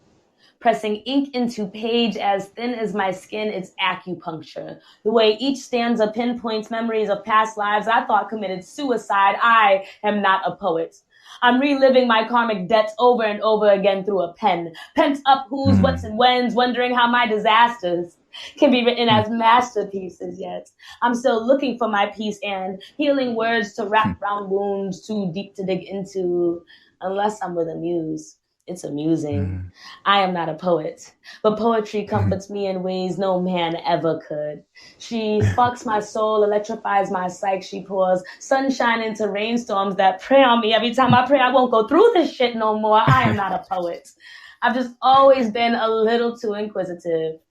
Pressing ink into page as thin as my skin, it's acupuncture. The way each stanza pinpoints memories of past lives I thought committed suicide. I am not a poet. I'm reliving my karmic debts over and over again through a pen. Pent up who's, what's, and when's, wondering how my disasters can be written as masterpieces, yet I'm still looking for my peace and healing words to wrap around wounds too deep to dig into, unless I'm with a muse. It's amusing. I am not a poet, but poetry comforts me in ways no man ever could. She sparks my soul, electrifies my psyche. She pours sunshine into rainstorms that prey on me. Every time I pray, I won't go through this shit no more. I am not a poet. I've just always been a little too inquisitive.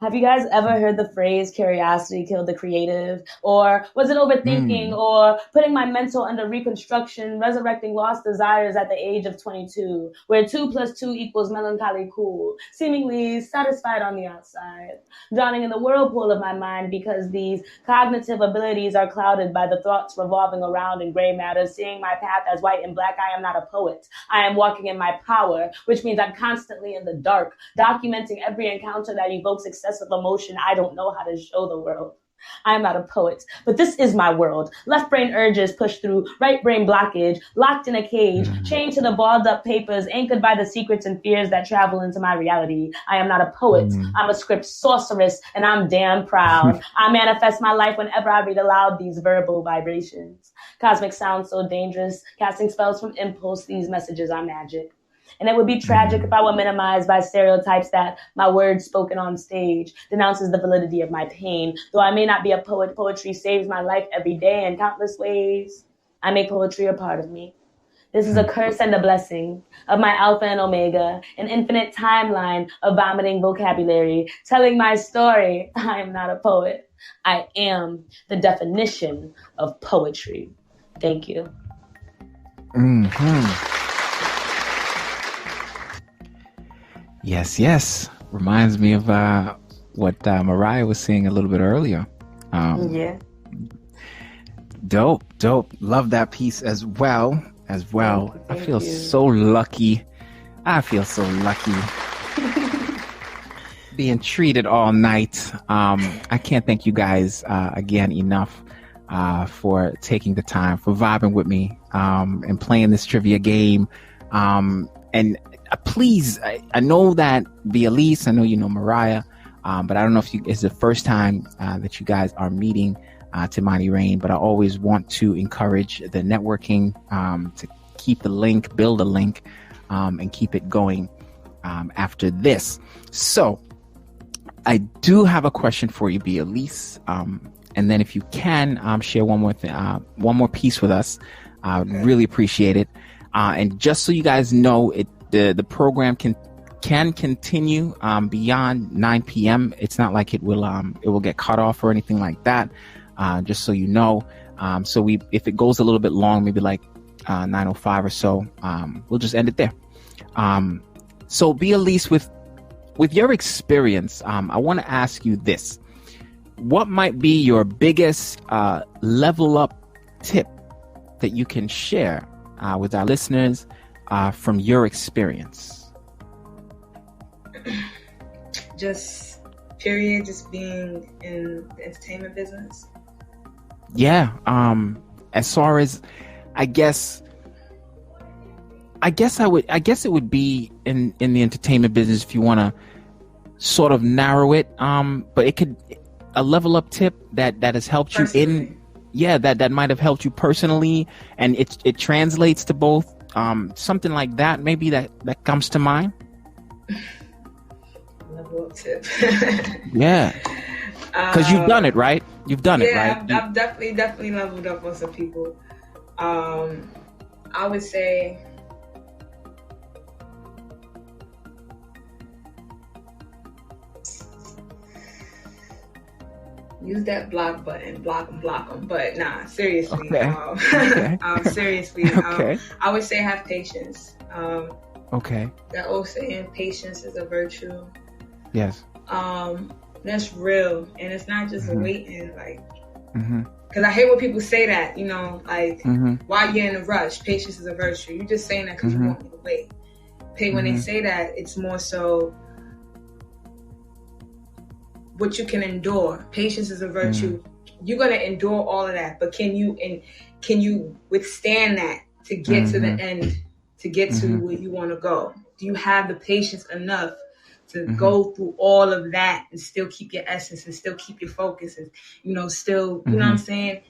Have you guys ever heard the phrase curiosity killed the creative? Or was it overthinking or putting my mental under reconstruction, resurrecting lost desires at the age of 22, where 2 + 2 equals melancholy cool, seemingly satisfied on the outside, drowning in the whirlpool of my mind because these cognitive abilities are clouded by the thoughts revolving around in gray matter, seeing my path as white and black. I am not a poet. I am walking in my power, which means I'm constantly in the dark, documenting every encounter that evokes excessive emotion I don't know how to show the world. I am not a poet, but this is my world. Left brain urges push through, right brain blockage, locked in a cage, chained to the balled up papers, anchored by the secrets and fears that travel into my reality. I am not a poet. I'm a script sorceress, and I'm damn proud. I manifest my life whenever I read aloud these verbal vibrations. Cosmic sounds so dangerous, casting spells from impulse. These messages are magic. And it would be tragic if I were minimized by stereotypes that my words spoken on stage denounces the validity of my pain. Though I may not be a poet, poetry saves my life every day in countless ways. I make poetry a part of me. This is a curse and a blessing of my alpha and omega, an infinite timeline of vomiting vocabulary, telling my story. I am not a poet. I am the definition of poetry. Thank you. Yes. Reminds me of what Mariah was saying a little bit earlier. Yeah. Dope. Love that piece as well. I feel so lucky. Being treated all night. I can't thank you guys again enough for taking the time, for vibing with me, and playing this trivia game. And please, I know that Elise, I know you know Mariah, but I don't know if it's the first time that you guys are meeting Timani Rain, but I always want to encourage the networking, to keep the link, build a link, and keep it going after this. So I do have a question for you, Elise, and then if you can share one more piece with us, I would really appreciate it. And just so you guys know, the program can continue beyond 9 p.m. It's not like it will get cut off or anything like that. Just so you know. So if it goes a little bit long, maybe like 9:05 or so, we'll just end it there. So Elise, with your experience, I want to ask you this. What might be your biggest level up tip that you can share with our listeners from your experience? Just being in the entertainment business. Yeah. As far as, I guess it would be in the entertainment business, if you want to sort of narrow it. But it could, a level up tip that has helped you that might have helped you personally, and it translates to both. Something like that, maybe that comes to mind. Level up tip. Yeah. Because you've done it, right? You've done it, right? Yeah, I've definitely leveled up on some people. I would say use that block button, block them. But nah, seriously. Okay. Seriously. Okay. I would say have patience. Okay. That old saying, patience is a virtue. Yes. That's real, and it's not just waiting, like. Mm-hmm. Because I hate when people say that, like, why you're in a rush, patience is a virtue. You're just saying that because you want me to wait. When they say that, it's more so what you can endure. Patience is a virtue. You're going to endure all of that, but can you withstand that to get to the end, to get to where you want to go? Do you have the patience enough to go through all of that and still keep your essence and still keep your focus and, still, you know what I'm saying?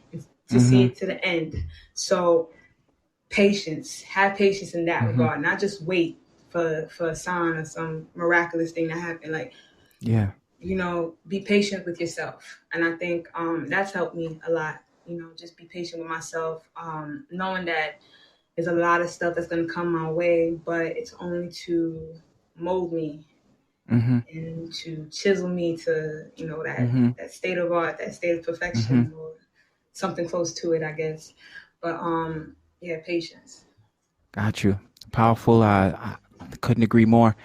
To see it to the end. So patience, have patience in that regard, not just wait for a sign or some miraculous thing to happen. Like, yeah, be patient with yourself. And I think that's helped me a lot, just be patient with myself, knowing that there's a lot of stuff that's going to come my way, but it's only to mold me. And to chisel me to, that state of art, that state of perfection, or something close to it, I guess. But patience. Got you. Powerful. I couldn't agree more.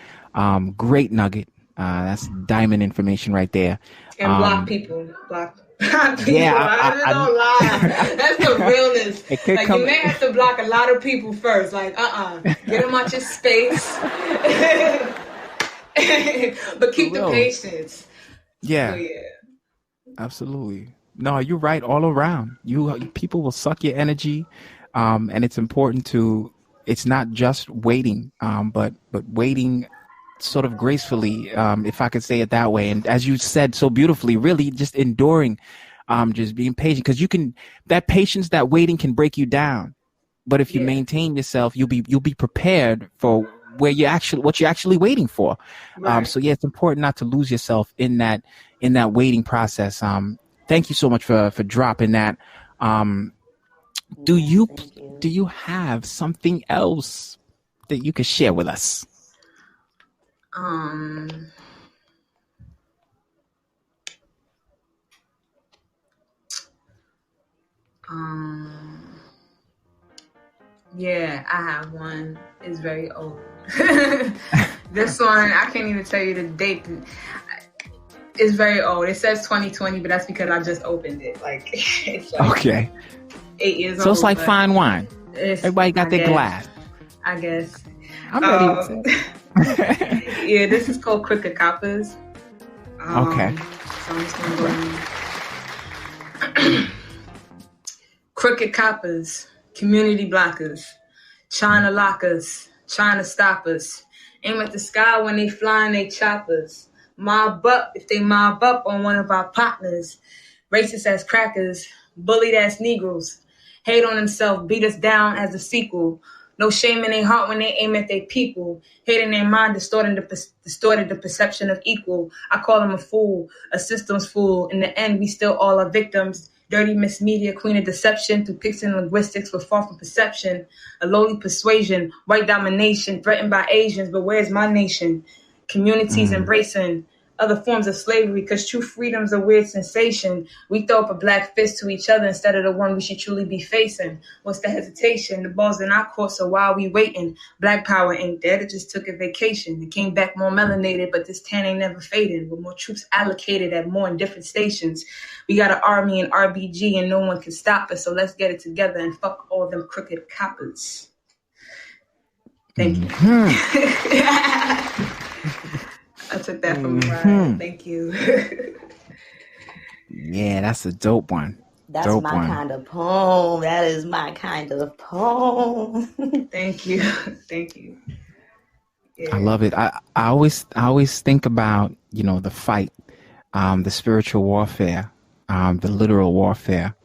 Great nugget. That's diamond information right there. And block people. People. Yeah, I don't lie. That's the realness. Like, you may have to block a lot of people first. Like, get them out your space. But keep the patience. Yeah. So, yeah. Absolutely. No, you're right all around. People will suck your energy, and it's important it's not just waiting, but waiting sort of gracefully, if I could say it that way. And as you said so beautifully, really just enduring, just being patient, because that patience, that waiting can break you down. But if you maintain yourself, you'll be prepared for what you're actually waiting for. Right. So yeah, it's important not to lose yourself in that waiting process. Thank you so much for dropping that. Do you have something else that you could share with us? Yeah, I have one. It's very old. This one, I can't even tell you the date. It's very old. It says 2020, but that's because I just opened it. Like, it's like okay. 8 years old. So it's like fine wine. Everybody got their glass. I guess. I'm ready. Yeah, this is called Crooked Coppers. Okay. So I'm just going to go in. Crooked coppers, community blockers, trying to lock us, trying to stop us. Aim at the sky when they flying they choppers. Mob up if they mob up on one of our partners. Racist as crackers, bullied as Negroes. Hate on themselves, beat us down as a sequel. No shame in their heart when they aim at their people. Hate in their mind, distorted the perception of equal. I call them a fool, a systems fool. In the end, we still all are victims. Dirty Miss Media, queen of deception. Through pics and linguistics, we're far from perception. A lowly persuasion, white domination, threatened by Asians. But where's my nation? Communities embracing other forms of slavery, because true freedom's a weird sensation. We throw up a black fist to each other instead of the one we should truly be facing. What's the hesitation? The ball's in our court, so why are we waiting? Black power ain't dead, it just took a vacation. It came back more melanated, but this tan ain't never fading. With more troops allocated at more and different stations. We got an army and RBG and no one can stop us, so let's get it together and fuck all them crooked coppers. Thank you. I took that from Mariah. Thank you. Yeah, that's a dope one. That's my kind of poem. That is my kind of poem. Thank you. Thank you. Yeah. I love it. I always think about, the fight, the spiritual warfare, the literal warfare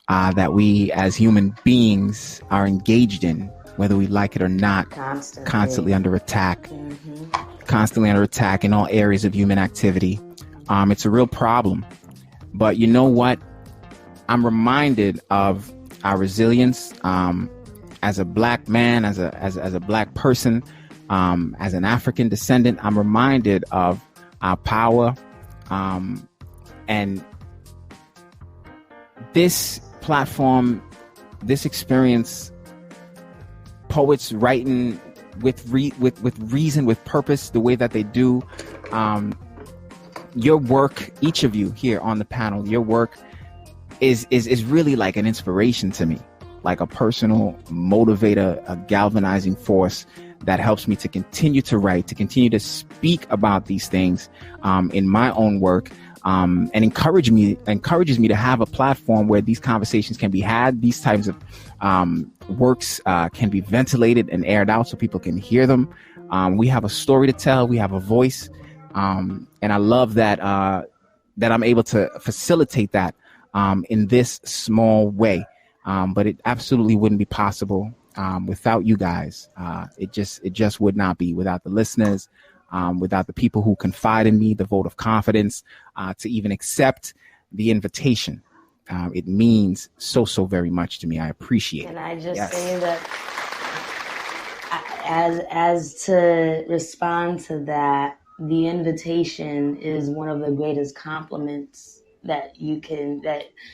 that we as human beings are engaged in, whether we like it or not, constantly under attack. Constantly under attack in all areas of human activity. It's a real problem. But you know what? I'm reminded of our resilience as a black man, as a black person, as an African descendant. I'm reminded of our power. And this platform, this experience, poets writing with reason, with purpose, the way that they do. Your work, each of you here on the panel, your work is really like an inspiration to me, like a personal motivator, a galvanizing force that helps me to continue to write, to continue to speak about these things in my own work, and encourages me to have a platform where these conversations can be had, these types of works can be ventilated and aired out so people can hear them. We have a story to tell, we have a voice, and I love that I'm able to facilitate that in this small way. But it absolutely wouldn't be possible without you guys. It just would not be, without the listeners, without the people who confide in me, the vote of confidence, to even accept the invitation. It means so very much to me. I appreciate it. Can I just say that as to respond to that, the invitation is one of the greatest compliments that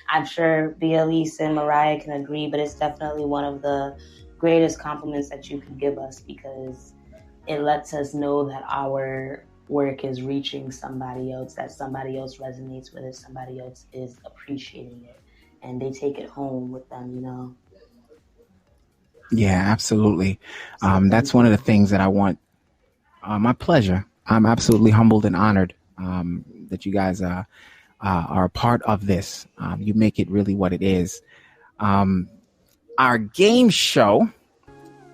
I'm sure Elise and Mariah can agree, but it's definitely one of the greatest compliments that you could give us, because it lets us know that our work is reaching somebody else, that somebody else resonates with it, somebody else is appreciating it, and they take it home with them, Yeah, absolutely. That's one of the things that I want. My pleasure. I'm absolutely humbled and honored that you guys are a part of this. You make it really what it is. Our game show.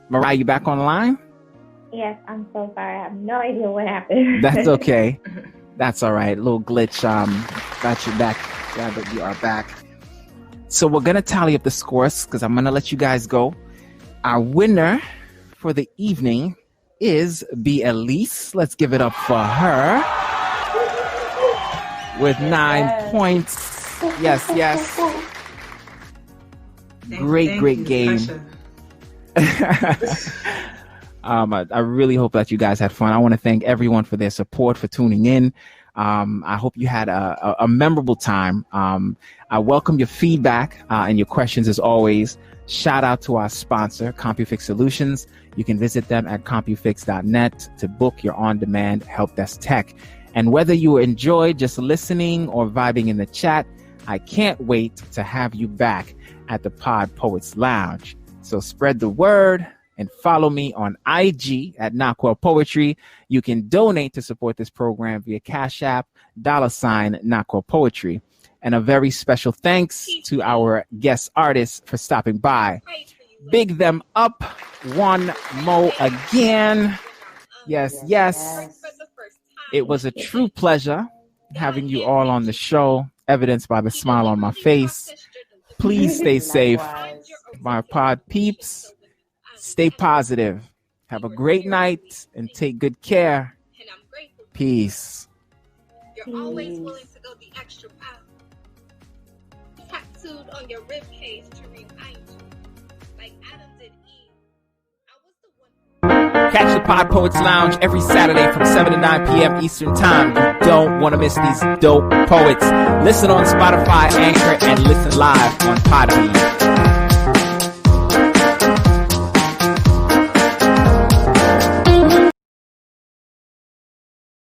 Mariah, you back online? Yes, I'm so sorry. I have no idea what happened. That's okay. That's all right. A little glitch. Got you back. Glad that you are back. So we're going to tally up the scores because I'm going to let you guys go. Our winner for the evening is Elise. Let's give it up for her. With 9 points. Yes. Great game. I really hope that you guys had fun. I want to thank everyone for their support, for tuning in. I hope you had a memorable time. I welcome your feedback and your questions as always. Shout out to our sponsor, CompuFix Solutions. You can visit them at compufix.net to book your on-demand help desk tech. And whether you enjoyed just listening or vibing in the chat, I can't wait to have you back at the PodPoets Lounge. So spread the word and follow me on IG at Knockwell Poetry. You can donate to support this program via Cash App, $Knockwell Poetry. And a very special thanks to our guest artists for stopping by. Big them up one more again. Yes. It was a true pleasure having you all on the show, evidenced by the smile on my face. Please stay safe. My pod peeps, stay positive. Have a great night and take good care. Peace. You're always willing to go the extra mile. Tattooed on your ribcage to remind you, like Adam did Eve. I was the one. Catch the PodPoets Lounge every Saturday from 7 to 9 p.m. Eastern Time. You don't want to miss these dope poets. Listen on Spotify, Anchor, and listen live on Podbean.